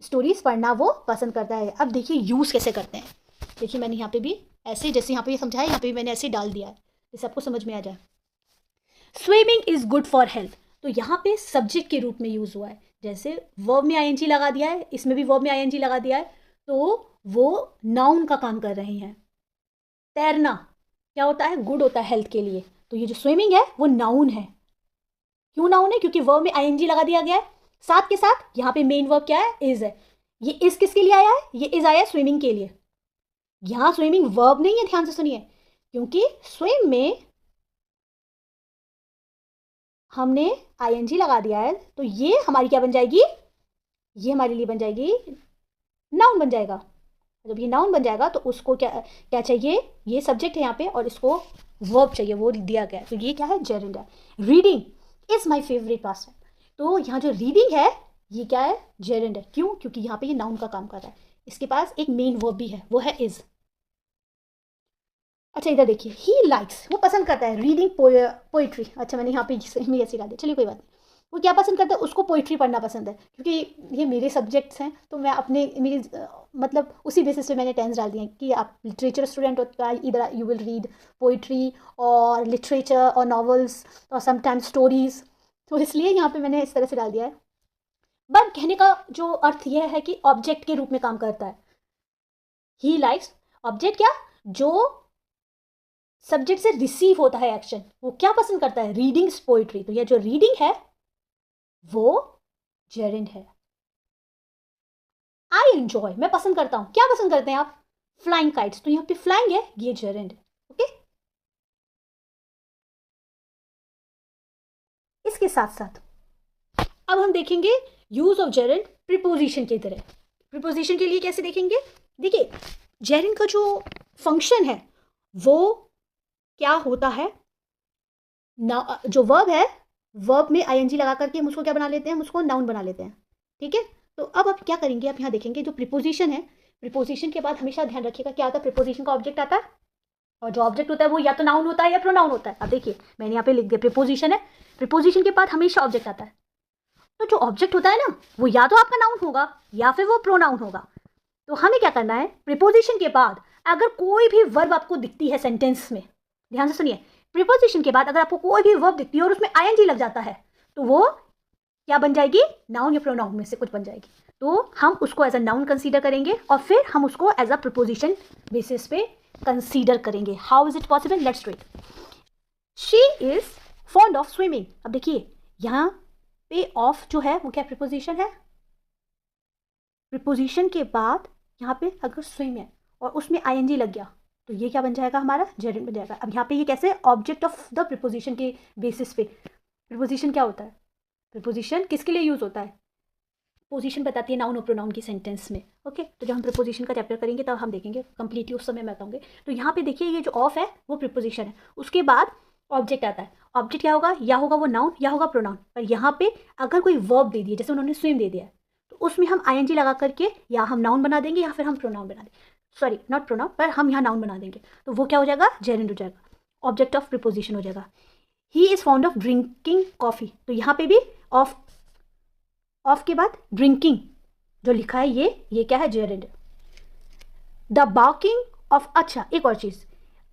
स्टोरीज पढ़ना वो पसंद करता है। अब देखिए यूज कैसे करते हैं, देखिए मैंने यहाँ पे भी ऐसे, जैसे यहाँ पे ये समझाया, यहाँ पे भी मैंने ऐसे डाल दिया है, जिससे आपको समझ में आ जाए। Swimming is good for health, तो यहाँ पे सब्जेक्ट के रूप में यूज हुआ है। जैसे वर्ब में आईएनजी लगा दिया है, इसमें भी वर्ब में आईएनजी लगा दिया है, तो वो नाउन का काम कर रहे हैं। तैरना क्या होता है, गुड होता है हेल्थ के लिए, तो ये जो स्विमिंग है वो नाउन है। क्यों नाउन है, क्योंकि वर्ब में आईएनजी लगा दिया गया है। साथ के साथ यहाँ पे मेन वर्ब क्या है, इज है। ये इज किसके लिए आया है, ये इज आया है स्विमिंग के लिए। यहाँ स्विमिंग वर्ब नहीं है, ध्यान से सुनिए, क्योंकि स्विम में हमने आईएनजी लगा दिया है, तो ये हमारी क्या बन जाएगी, ये हमारे लिए बन जाएगी नाउन बन जाएगा। जब ये नाउन बन जाएगा तो उसको क्या क्या चाहिए, ये सब्जेक्ट है यहाँ पे, और इसको वर्ब चाहिए, वो दिया गया है, तो ये क्या है, जेरेंड है। Reading is my favourite pass time, तो यहाँ जो रीडिंग है ये क्या है, जेरेंड है। क्यों, क्योंकि यहाँ पे ये नाउन का काम कर रहा है। इसके पास एक मेन वर्ब भी है, वो है इज। अच्छा इधर देखिए, ही लाइक्स, वो पसंद करता है रीडिंग पोइट्री। अच्छा मैंने यहाँ पे ऐसे डाल दिया, चलिए कोई बात नहीं। वो क्या पसंद करता है, उसको पोइट्री पढ़ना पसंद है, क्योंकि ये मेरे सब्जेक्ट्स हैं, तो मैं अपने मेरी मतलब उसी बेसिस पे मैंने टेंस डाल दिए कि आप लिटरेचर स्टूडेंट हो तो इधर यू विल रीड पोइट्री और लिटरेचर और नॉवेल्स और समटाइम्स स्टोरीज, तो इसलिए यहाँ पे मैंने इस तरह से डाल दिया है। बट कहने का जो अर्थ यह है कि ऑब्जेक्ट के रूप में काम करता है। ही लाइक्स ऑब्जेक्ट, क्या, जो सब्जेक्ट से रिसीव होता है एक्शन, वो क्या पसंद करता है, रीडिंग पोइट्री, तो ये जो रीडिंग है वो जेरेंड है। आई एंजॉय, मैं पसंद करता हूं, क्या पसंद करते हैं आप, फ्लाइंग काइट्स, तो यहाँ पे फ्लाइंग है, ये जेरेंड है। ओके, इसके साथ साथ अब हम देखेंगे यूज ऑफ जेरेंड प्रीपोजिशन की तरह। प्रीपोजिशन के लिए कैसे देखेंगे, देखिए जेरेंड का जो फंक्शन है वो क्या होता है ना, जो वर्ब है, वर्ब में आईएनजी लगा करके हम उसको क्या बना लेते हैं, हम उसको नाउन बना लेते हैं। ठीक है, तो अब आप क्या करेंगे, आप यहाँ देखेंगे जो प्रीपोजिशन है, प्रीपोजिशन के बाद हमेशा ध्यान रखिएगा क्या आता है, प्रीपोजिशन का ऑब्जेक्ट आता है, और जो ऑब्जेक्ट होता है वो या तो नाउन होता है या प्रोनाउन होता है। अब देखिए मैंने यहाँ पे लिख दिया प्रीपोजिशन है, प्रीपोजिशन के बाद हमेशा ऑब्जेक्ट आता है, तो जो ऑब्जेक्ट होता है ना वो या तो आपका नाउन होगा या फिर वो प्रोनाउन होगा। तो हमें क्या करना है, प्रीपोजिशन के बाद अगर कोई भी वर्ब आपको दिखती है सेंटेंस में, ध्यान से सुनिए, प्रीपोजिशन के बाद अगर आपको कोई भी वर्ब दिखती है और उसमें आईएनजी लग जाता है तो वो क्या बन जाएगी, नाउन या प्रोनाउन में से कुछ बन जाएगी। तो हम उसको एज अ नाउन कंसीडर करेंगे और फिर हम उसको एज अ प्रीपोजिशन बेसिस पे कंसीडर करेंगे। How is it possible, let's do it. She is fond of swimming. अब देखिए यहाँ पे ऑफ जो है वो क्या प्रीपोजिशन है, प्रीपोजिशन के बाद यहाँ पे अगर स्विम है और उसमें आईएनजी लग गया तो ये क्या बन जाएगा, हमारा जेरेंड बन जाएगा। अब यहाँ पे ये कैसे, ऑब्जेक्ट ऑफ द प्रीपोजिशन के बेसिस पे। प्रीपोजिशन क्या होता है, प्रीपोजिशन किसके लिए यूज होता है, पोजीशन बताती है नाउन और प्रोनाउन की सेंटेंस में। ओके, तो जब हम प्रीपोजिशन का चैप्टर करेंगे तब हम देखेंगे कंप्लीटली, उस समय मैं बताऊंगी। तो यहाँ पे देखिए ये जो ऑफ है वो प्रीपोजिशन है, उसके बाद ऑब्जेक्ट आता है। ऑब्जेक्ट क्या होगा, या होगा वो नाउन या होगा प्रोनाउन। पर यहाँ पे अगर कोई वर्ब दे दिए, जैसे उन्होंने स्विम दे दिया है, तो उसमें हम आईएनजी लगा करके या हम नाउन बना देंगे या फिर हम प्रोनाउन बना देंगे, सॉरी नॉट प्रोनाउन, पर हम यहाँ नाउन बना देंगे, तो वो क्या हो जाएगा, जेरेंड हो जाएगा, ऑब्जेक्ट ऑफ प्रीपोजिशन हो जाएगा। He is found of drinking coffee, तो यहाँ पे भी ऑफ, ऑफ के बाद ड्रिंकिंग जो लिखा है ये क्या है, जेरेंड। द बार्किंग ऑफ, अच्छा एक और चीज,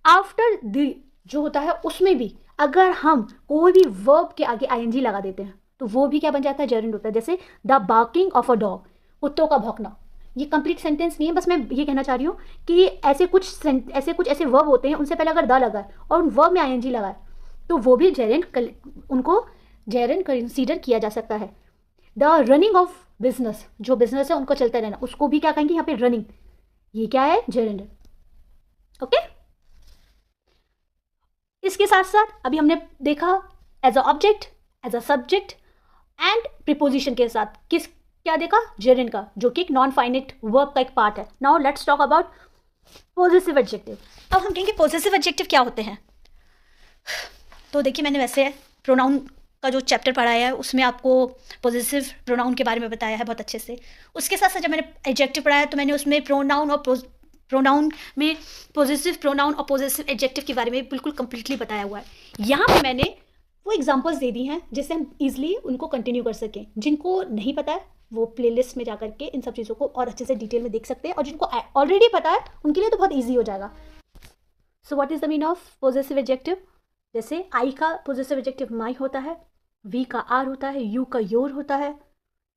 आफ्टर द जो होता है उसमें भी अगर हम कोई भी वर्ब के आगे आईएनजी लगा देते हैं तो वो भी क्या बन जाता है, जेरेंड होता है। जैसे the barking of a dog, कुत्तों का भौंकना। ये कंप्लीट सेंटेंस नहीं है, बस मैं ये कहना चाह रही हूँ कि ऐसे कुछ ऐसे वर्ब होते हैं, उनसे पहले अगर द लगा है और उन वर्ब में आईएनजी लगा है तो वो भी जेरेंड, उनको जेरेंड कंसीडर किया जा सकता है। द रनिंग ऑफ बिजनेस, जो बिजनेस है उनको चलता रहना, उसको भी क्या कहेंगे यहाँ पे, रनिंग। ये क्या है, जेरेंड। ओके, इसके साथ साथ अभी हमने देखा as a object, as a subject and preposition के साथ किस क्या देखा, जेरेंड का, जो कि एक नॉन फाइनाइट वर्ब का एक पार्ट है। Now let's talk about positive adjective.
अब हम कहेंगे पॉजेसिव एडजेक्टिव क्या होते हैं। तो देखिए, मैंने वैसे प्रोनाउन का जो चैप्टर पढ़ाया है उसमें आपको पॉजेसिव प्रोनाउन के बारे में बताया है बहुत अच्छे से। उसके साथ साथ जब मैंने एडजेक्टिव पढ़ाया तो मैंने उसमें प्रोनाउन में पॉजेसिव प्रोनाउन और पॉजेसिव एडजेक्टिव के बारे में बिल्कुल कंप्लीटली बताया हुआ है। यहाँ पे मैंने वो एग्जांपल्स दे दी हैं जिससे हम इजीली उनको कंटिन्यू कर सकें। जिनको नहीं पता है वो प्लेलिस्ट में जा करके इन सब चीज़ों को और अच्छे से डिटेल में देख सकते हैं, और जिनको ऑलरेडी पता है उनके लिए तो बहुत ईजी हो जाएगा। So what is the mean of possessive adjective. जैसे आई का पॉजेसिव एडजेक्टिव माई होता है, वी का आर होता है, यू का योर होता है,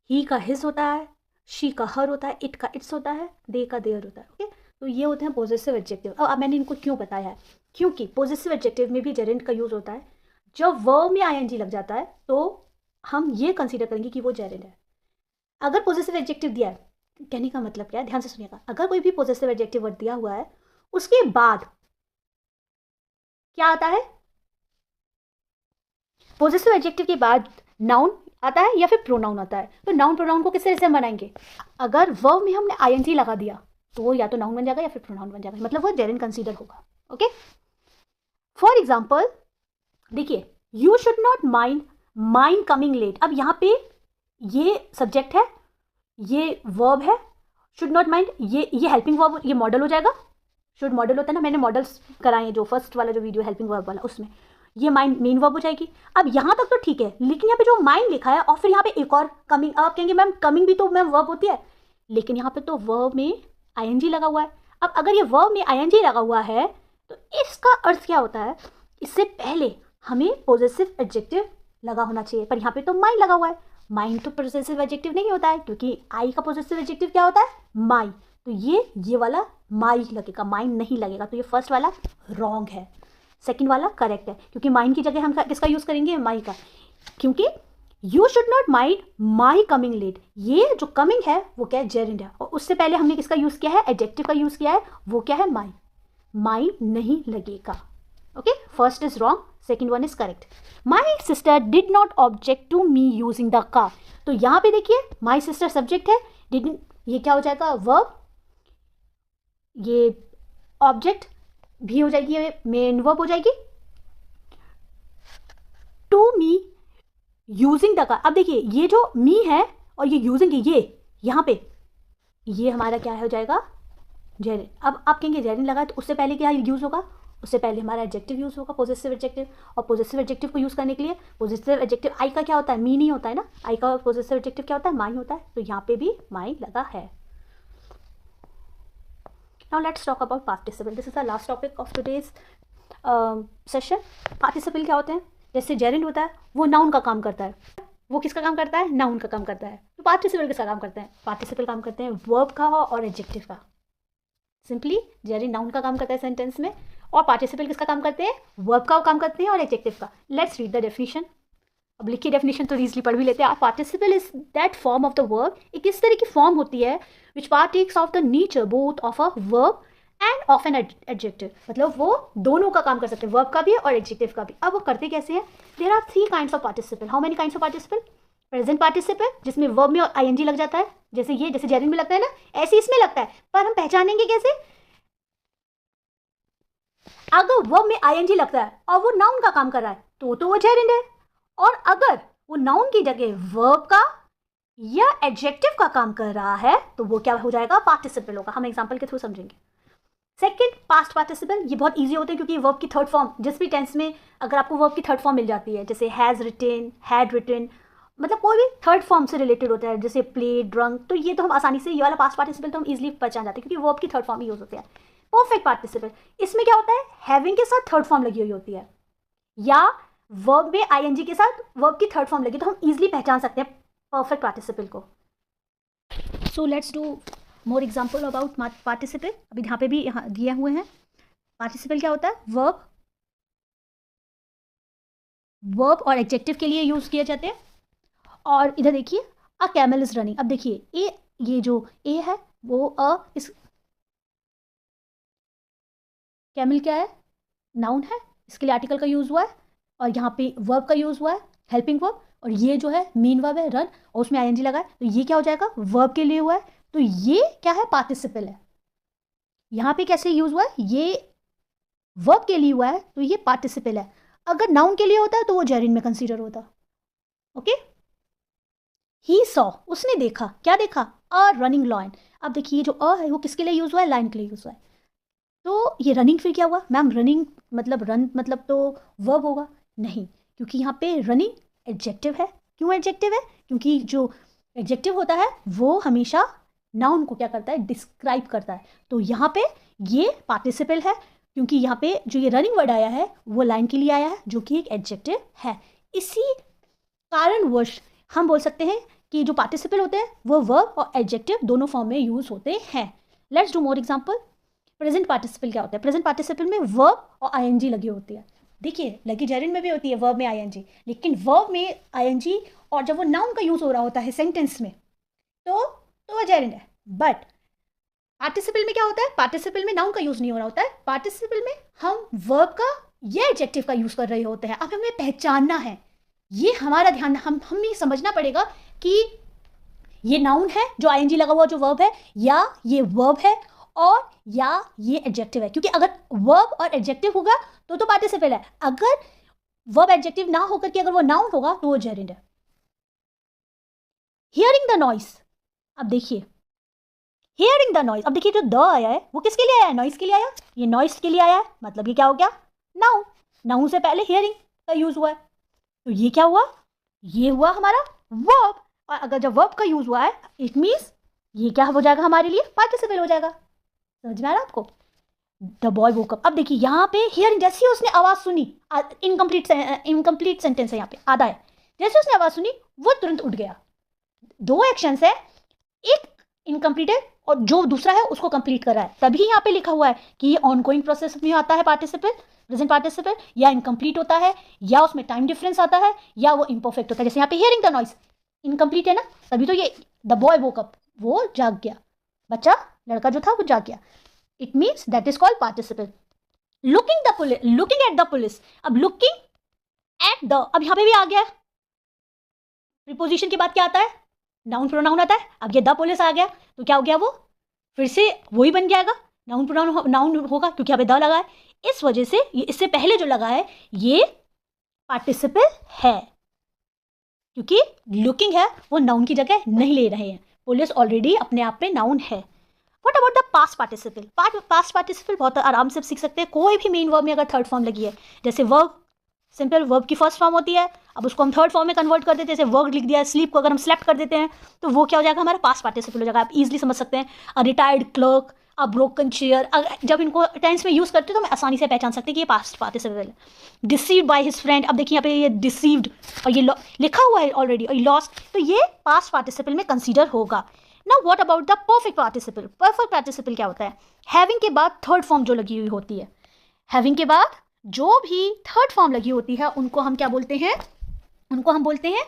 ही का हिज होता है, शी का हर होता है, इट का इट्स होता है, दे का देयर होता है। ओके, तो ये होते हैं पॉजेसिव एडजेक्टिव। अब मैंने इनको क्यों बताया है, क्योंकि पॉजेसिव एडजेक्टिव में भी जेरेंड का यूज़ होता है। जब वर्ब में आईएनजी लग जाता है तो हम ये कंसीडर करेंगे कि वो जेरेंड है। अगर पॉजेसिव एडजेक्टिव दिया है, कहने का मतलब क्या है, ध्यान से सुनिएगा। अगर कोई भी पॉजेसिव एडजेक्टिव वर्ड दिया हुआ है उसके बाद क्या आता है, पॉजेसिव एडजेक्टिव के बाद नाउन आता है या फिर प्रोनाउन आता है। तो नाउन प्रोनाउन को किस तरह से हम बनाएंगे, अगर वर्ब में हमने आईएनजी लगा दिया तो वो या तो नाउन बन जाएगा या फिर प्रोनाउन बन जाएगा, मतलब वो जेरेंड कंसीडर होगा। ओके, फॉर एग्जाम्पल देखिए, you should not mind coming late. अब यहाँ पे ये सब्जेक्ट है, ये वर्ब है, शुड नॉट माइंड, ये हेल्पिंग वर्ब, ये मॉडल हो जाएगा। शुड मॉडल होता है ना, मैंने मॉडल्स कराए हैं जो फर्स्ट वाला जो वीडियो हेल्पिंग वर्ब वाला, उसमें ये माइंड मेन वर्ब हो जाएगी। अब यहाँ तक तो ठीक है, लेकिन यहाँ पे जो माइंड लिखा है और फिर यहाँ पे एक और कमिंग, आप कहेंगे मैम कमिंग भी तो मैम वर्ब होती है, लेकिन यहाँ पे तो वर्ब में आईएनजी लगा हुआ है। अब अगर ये वर्ब में आईएनजी लगा हुआ है तो इसका अर्थ क्या होता है, इससे पहले हमें पॉजेसिव एडजेक्टिव लगा होना चाहिए, पर यहाँ पे तो माइंड लगा हुआ है। माइंड तो पॉजेसिव एडजेक्टिव नहीं होता है, क्योंकि आई का पॉजेसिव एडजेक्टिव क्या होता है, माई। तो ये वाला माई लगेगा, माइंड नहीं लगेगा। तो ये फर्स्ट वाला रॉन्ग है, सेकंड वाला करेक्ट है, क्योंकि माइंड की जगह हम किसका यूज़ करेंगे, माई का। क्योंकि you should not mind my coming late, ये जो कमिंग है वो क्या है, जेरेंड है, और उससे पहले हमने किसका यूज़ किया है, एडजेक्टिव का यूज़ किया है, वो क्या है, माई। माइंड नहीं लगेगा। Okay, first is wrong, second one is correct. My sister did not object to me using the car. तो यहाँ पे देखिए, माई सिस्टर सब्जेक्ट है, डिड, ये क्या हो जाएगा, वर्ब, ये ऑब्जेक्ट भी हो जाएगी, ये मेन वर्ब हो जाएगी, to me using the car. अब देखिए, ये जो मी है और ये यूजिंग, ये यहाँ पे ये हमारा क्या हो जाएगा, जेरेंड। अब आप कहेंगे जेरेंड लगा तो उससे पहले क्या यूज़ होगा, उससे पहले हमारा एडजेक्टिव यूज़ होगा, पॉजेसिव एडजेक्टिव। और पॉजेसिव एडजेक्टिव को यूज़ करने के लिए पॉजेसिव एडजेक्टिव आई का क्या होता है, मी नहीं होता है ना, आई का पॉजेसिव एडजेक्टिव क्या होता है, माई होता है। तो यहाँ पे भी माई लगा है। Now let's talk about participle. This is the last topic of today's session. Participle क्या होते हैं, जैसे जेरेंड होता है वो नाउन का काम करता है, वो किसका काम करता है, नाउन का काम करता है। तो पार्टिसिपल किसका काम करते हैं, पार्टिसिपल काम करते हैं वर्ब का और एडजेक्टिव का। सिंपली जेरेंड नाउन का काम करता है सेंटेंस में, और पार्टिसिपल किसका काम करते हैं, वर्ब का काम करते हैं और एडजेक्टिव का। Let's read the definition. अब लिखिए डेफिनेशन, तो ईजिली पढ़ भी लेते हैं। Participle is that form of the verb, एक इस तरह की फॉर्म होती है which partakes of the nature both of a verb and of an adjective. मतलब वो दोनों का काम कर सकते हैं, वर्ब का भी और एडजेक्टिव का भी। अब वो करते कैसे हैं, there are 3 kinds of participle. How many kinds of participle, present participle जिसमें वर्ब में आईएनजी लग जाता है, जैसे ये, जैसे जेरेंड में लगता है ना, ऐसे इसमें लगता है। पर हम पहचानेंगे कैसे, अगर वर्ब में आईएनजी लगता है और वो नाउन का काम कर रहा है तो वो जेरेंड है, और अगर वो नाउन की जगह वर्ब का या एडजेक्टिव का काम कर रहा है तो वो क्या हो जाएगा, पार्टिसिपल होगा। हम एग्जांपल के थ्रू समझेंगे। सेकंड, पास्ट पार्टिसिपल, ये बहुत इजी होते हैं क्योंकि वर्ब की थर्ड फॉर्म, जिस भी टेंस में अगर आपको वर्ब की थर्ड फॉर्म मिल जाती है, जैसे हैज़ रिटन, हैड रिटन, मतलब कोई भी थर्ड फॉर्म से रिलेटेड होता है, जैसे प्ले, ड्रंक, तो ये तो हम आसानी से, ये वाला पास्ट पार्टिसिपल तो हम इजीली पहचान जाते हैं क्योंकि वर्ब की थर्ड फॉर्म ही यूज होती है। परफेक्ट पार्टिसिपल, इसमें क्या होता है, हैविंग के साथ थर्ड फॉर्म लगी हुई होती है, या वर्ब में आईएनजी के साथ वर्ब की थर्ड फॉर्म लगी, तो हम इजीली पहचान सकते हैं परफेक्ट पार्टिसिपल को। So let's do more example about participle. अभी यहाँ पे भी यहाँ दिए हुए हैं। पार्टिसिपल क्या होता है, वर्ब
वर्ब और एडजेक्टिव के लिए यूज़ किए जाते हैं। और इधर देखिए अ कैमल इज रनिंग। अब देखिए ये जो ए है वो इस कैमल क्या है, नाउन है, इसके लिए आर्टिकल का यूज़ हुआ है और यहाँ पे वर्ब का यूज़ हुआ है, हेल्पिंग वर्ब। और ये जो है मेन वर्ब है रन और उसमें आईएनजी लगा है, तो ये क्या हो जाएगा, वर्ब के लिए हुआ है। तो ये क्या है, पार्टिसिपल है। यहाँ पे कैसे यूज़ हुआ है, ये वर्ब के लिए हुआ है तो ये पार्टिसिपल है। अगर नाउन के लिए होता है तो वो जेरिन में कंसीडर होता। ओके, ही सॉ, उसने देखा, क्या देखा, अ रनिंग लाइन। अब देखिए ये जो अ है वो किसके लिए यूज़ हुआ है, लाइन के लिए यूज़ हुआ है। तो ये रनिंग फिर क्या हुआ मैम, रनिंग मतलब रन मतलब तो वर्ब होगा, नहीं, क्योंकि यहाँ पे रनिंग एडजेक्टिव है। क्यों एडजेक्टिव है, क्योंकि जो एडजेक्टिव होता है वो हमेशा नाउन को क्या करता है, डिस्क्राइब करता है। तो यहाँ पे ये पार्टिसिपल है, क्योंकि यहाँ पे जो ये रनिंग वर्ड आया है वो लाइन के लिए आया है जो कि एक एडजेक्टिव है। इसी कारणवश हम बोल सकते हैं कि जो पार्टिसिपल होते हैं वो वर्ब और एडजेक्टिव दोनों फॉर्म में यूज होते हैं। Let's do more example. Present participle क्या होता है, प्रेजेंट पार्टिसिपल में वर्ब और आईएनजी लगी होती है। देखिए लगी जेरिन में भी होती है वर्ब में आईएनजी, लेकिन वर्ब में आईएनजी और जब वो नाउन का यूज हो रहा होता है सेंटेंस में तो वो जेरिन है। बट पार्टिसिपल में क्या होता है, पार्टिसिपल में नाउन का यूज नहीं हो रहा होता है, पार्टिसिपल में हम वर्ब का या एडजेक्टिव का यूज कर रहे होते हैं। अब हमें पहचानना है, ये हमारा ध्यान, हमें समझना पड़ेगा कि ये नाउन है जो आईएनजी लगा हुआ जो वर्ब है, या ये वर्ब है और या ये एडजेक्टिव है। क्योंकि अगर वर्ब और एडजेक्टिव होगा तो पार्टिसिपल है, अगर वर्ब एडजेक्टिव ना होकर के अगर वो नाउन होगा तो वो जेरिंड है। हियरिंग द नॉइस, अब देखिए हियरिंग द नॉइस, अब देखिए जो द आया है वो किसके लिए आया है, नॉइस के लिए आया, ये नॉइस के लिए आया है, मतलब ये क्या हो गया, नाउन। नाउन से पहले हियरिंग का यूज हुआ है, तो ये क्या हुआ, ये हुआ हमारा वर्ब। और अगर जब वर्ब का यूज हुआ है इट मीन्स ये क्या हो जाएगा हमारे लिए, पार्टिसिपल हो जाएगा। समझ में आ रहा है आपको, द बॉय वोक अप। अब देखिए यहाँ पे हियरिंग, जैसे ही उसने आवाज सुनी, इनकम्प्लीट सेंटेंस है यहाँ पे, आधा है, जैसे उसने आवाज सुनी वो तुरंत उठ गया। दो एक्शंस है, एक इनकम्प्लीट है और जो दूसरा है उसको कंप्लीट कर रहा है, तभी यहाँ पे लिखा हुआ है कि ये ऑनगोइंग प्रोसेस में आता है पार्टिसिपल, प्रेजेंट पार्टिसिपल, या इनकम्प्लीट होता है, या उसमें टाइम डिफरेंस आता है, या वो इम्परफेक्ट होता है। जैसे यहाँ पे हियरिंग द नॉइस इनकम्प्लीट है ना, तभी तो ये द बॉय वोक अप, वो जाग गया, बच्चा लड़का जो था वो जाग गया। It means that is called participle. Looking at the police, अब लुकिंग एट द, अब यहाँ पे भी आ गया, प्रीपोजिशन के बाद क्या आता है, नाउन प्रोनाउन आता है। अब ये द पुलिस आ गया तो क्या हो गया, वो फिर से वही बन जाएगा, नाउन प्रोनाउन नाउन होगा क्योंकि यहाँ पे द लगा है। इस वजह से ये इससे पहले जो लगा है ये पार्टिसिपल है, क्योंकि लुकिंग है वो नाउन की जगह नहीं ले रहे हैं, पुलिस ऑलरेडी अपने आप में नाउन है। What about the past participle, past participle बहुत आराम से सीख सकते हैं। कोई भी मेन वर्ब में अगर थर्ड फॉर्म लगी है, जैसे वर्ब सिंपल वर्ब की फर्स्ट फॉर्म होती है, अब उसको हम थर्ड फॉर्म में कन्वर्ट कर देते हैं, जैसे वर्क लिख दिया, स्लीप को अगर हम स्लेप्ट कर देते हैं तो वो क्या हो जाएगा, हमारा पास्ट पार्टिसिपल हो जाएगा। आप इजीली समझ सकते हैं, a retired clerk, a broken chair, जब इनको टेंस में यूज करते हैं तो हम आसानी से पहचान सकते हैं कि ये पास्ट पार्टिसिपल है। डिसीव्ड बाय हिज फ्रेंड, अब देखिए यहाँ पे ये डिसीव्ड और ये लिखा हुआ है ऑलरेडी, और लॉस्ट, तो ये पास्ट पार्टिसिपल में कंसीडर होगा। Now what about the perfect participle, perfect participle क्या होता है, हैविंग के बाद थर्ड फॉर्म जो लगी हुई होती है, हैविंग के बाद जो भी थर्ड फॉर्म लगी होती है उनको हम क्या बोलते हैं, उनको हम बोलते हैं,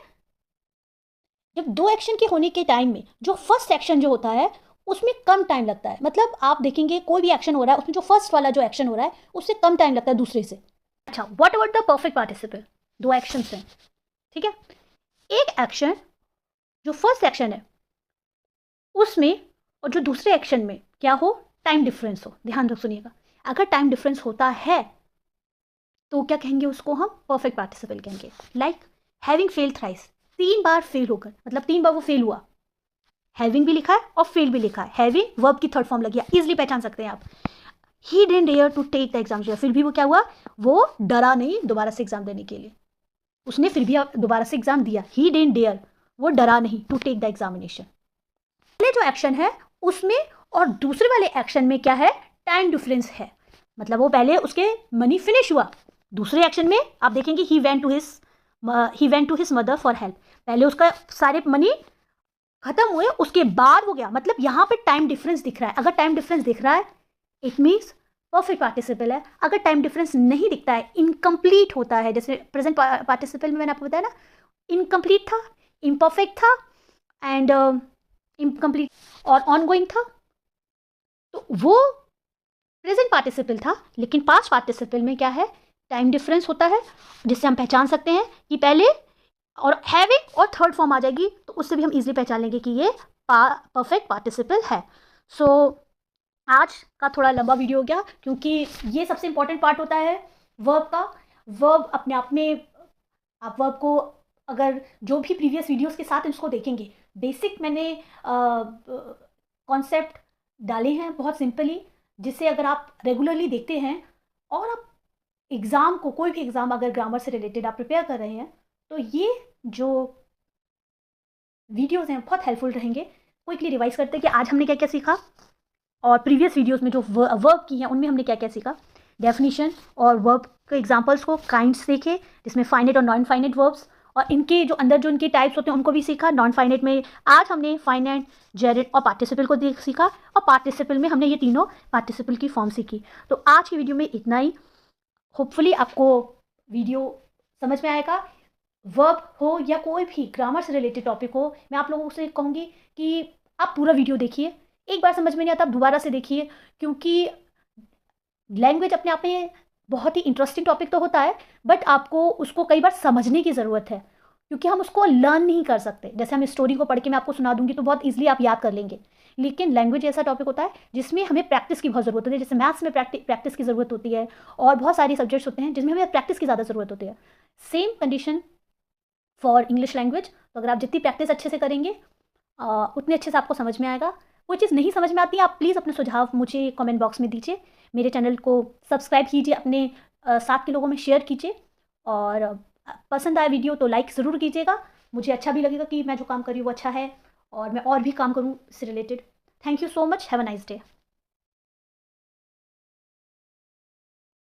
जब दो एक्शन के होने के टाइम में जो फर्स्ट एक्शन जो होता है उसमें कम टाइम लगता है, मतलब आप देखेंगे कोई भी एक्शन हो रहा है उसमें जो फर्स्ट वाला जो एक्शन हो रहा है उससे कम टाइम लगता है दूसरे से। अच्छा, what about the perfect participle, दो एक्शंस हैं, ठीक है, एक एक्शन जो फर्स्ट एक्शन है उसमें और जो दूसरे एक्शन में क्या हो, टाइम डिफरेंस हो। ध्यान रख सुनिएगा, अगर टाइम डिफरेंस होता है तो क्या कहेंगे, उसको हम परफेक्ट पार्टिसिपल कहेंगे। लाइक हैविंग फेल्ड थ्राइस, 3 बार फेल होकर, मतलब 3 बार वो फेल हुआ, हैविंग भी लिखा है और फेल भी लिखा है, हैविंग वर्ब की थर्ड फॉर्म लगी है, इजीली पहचान सकते हैं आप। He didn't dare to take the exam, फिर भी वो क्या हुआ, वो डरा नहीं दोबारा से एग्जाम देने के लिए, उसने फिर भी दोबारा से एग्जाम दिया। ही डिडंट डेयर, वो डरा नहीं, टू टेक द एग्जामिनेशन। पहले जो एक्शन है उसमें और दूसरे वाले एक्शन में क्या है, टाइम डिफरेंस है, मतलब वो पहले उसके मनी फिनिश हुआ, दूसरे एक्शन में आप देखेंगे he went to his mother for help, पहले उसका सारे मनी खत्म हुए उसके बाद वो गया, मतलब यहाँ पे टाइम डिफरेंस दिख रहा है। अगर टाइम डिफरेंस दिख रहा है इट मीन्स परफेक्ट पार्टिसिपल है, अगर टाइम डिफरेंस नहीं दिखता है, इनकम्प्लीट होता है, जैसे प्रेजेंट पार्टिसिपल में मैंने आपको बताया ना, इनकम्प्लीट था, इम्परफेक्ट था एंड इनकम्प्लीट और ऑनगोइंग था, तो वो प्रेजेंट पार्टिसिपल था। लेकिन पास्ट पार्टिसिपल में क्या है, टाइम डिफरेंस होता है, जिससे हम पहचान सकते हैं कि पहले और हैविंग और थर्ड फॉर्म आ जाएगी, तो उससे भी हम इजीली पहचान लेंगे कि ये परफेक्ट पार्टिसिपल है। सो आज का थोड़ा लंबा वीडियो हो गया, क्योंकि ये सबसे इंपॉर्टेंट पार्ट होता है वर्ब का। वर्ब अपने आप में, आप वर्ब को अगर जो भी प्रीवियस वीडियोस के साथ इसको देखेंगे, बेसिक मैंने कॉन्सेप्ट डाले हैं बहुत सिंपली, जिसे अगर आप रेगुलरली देखते हैं और आप एग्ज़ाम को, कोई भी एग्ज़ाम अगर ग्रामर से रिलेटेड आप प्रिपेयर कर रहे हैं, तो ये जो वीडियोस हैं बहुत हेल्पफुल रहेंगे। क्विकली रिवाइज करते हैं कि आज हमने क्या क्या सीखा, और प्रीवियस वीडियोस में जो वर्ब की हैं उनमें हमने क्या क्या सीखा, डेफिनेशन और वर्ब के एग्जांपल्स को, काइंड्स देखे जिसमें फाइनेट और नॉन फाइनेट वर्ब्स, और इनके जो अंदर जो इनके टाइप्स होते हैं उनको भी सीखा। नॉन फाइनेट में आज हमने फाइनेट, जेरेड और पार्टिसिपल को सीखा, और पार्टिसिपल में हमने ये तीनों पार्टिसिपल की फॉर्म सीखी। तो आज की वीडियो में इतना ही। होपफुली आपको वीडियो समझ में आएगा। वर्ब हो या कोई भी ग्रामर से रिलेटेड टॉपिक हो, मैं आप लोगों से कहूँगी कि आप पूरा वीडियो देखिए। एक बार समझ में नहीं आता आप दोबारा से देखिए, क्योंकि लैंग्वेज अपने आप में बहुत ही इंटरेस्टिंग टॉपिक तो होता है, बट आपको उसको कई बार समझने की ज़रूरत है, क्योंकि हम उसको लर्न नहीं कर सकते। जैसे हम स्टोरी को पढ़ के मैं आपको सुना दूंगी तो बहुत ईजिली आप याद कर लेंगे, लेकिन लैंग्वेज ऐसा टॉपिक होता है जिसमें हमें प्रैक्टिस की बहुत ज़रूरत होती है। जैसे मैथ्स में प्रैक्टिस की ज़रूरत होती है, और बहुत सारी सब्जेक्ट्स होते हैं जिसमें हमें प्रैक्टिस की ज़्यादा ज़रूरत होती है। Same condition for English language. तो अगर आप जितनी प्रैक्टिस अच्छे से करेंगे, उतने अच्छे से आपको समझ में आएगा। कोई चीज़ नहीं समझ में आती है, आप प्लीज़ अपने सुझाव मुझे कमेंट बॉक्स में दीजिए। मेरे चैनल को सब्सक्राइब कीजिए, अपने साथ के लोगों में शेयर कीजिए, और पसंद आए वीडियो तो लाइक ज़रूर कीजिएगा। मुझे अच्छा भी लगेगा कि मैं जो काम कर रही हूँ वो अच्छा है, और मैं और भी काम करूँ इससे related. Thank you so much, have a nice day.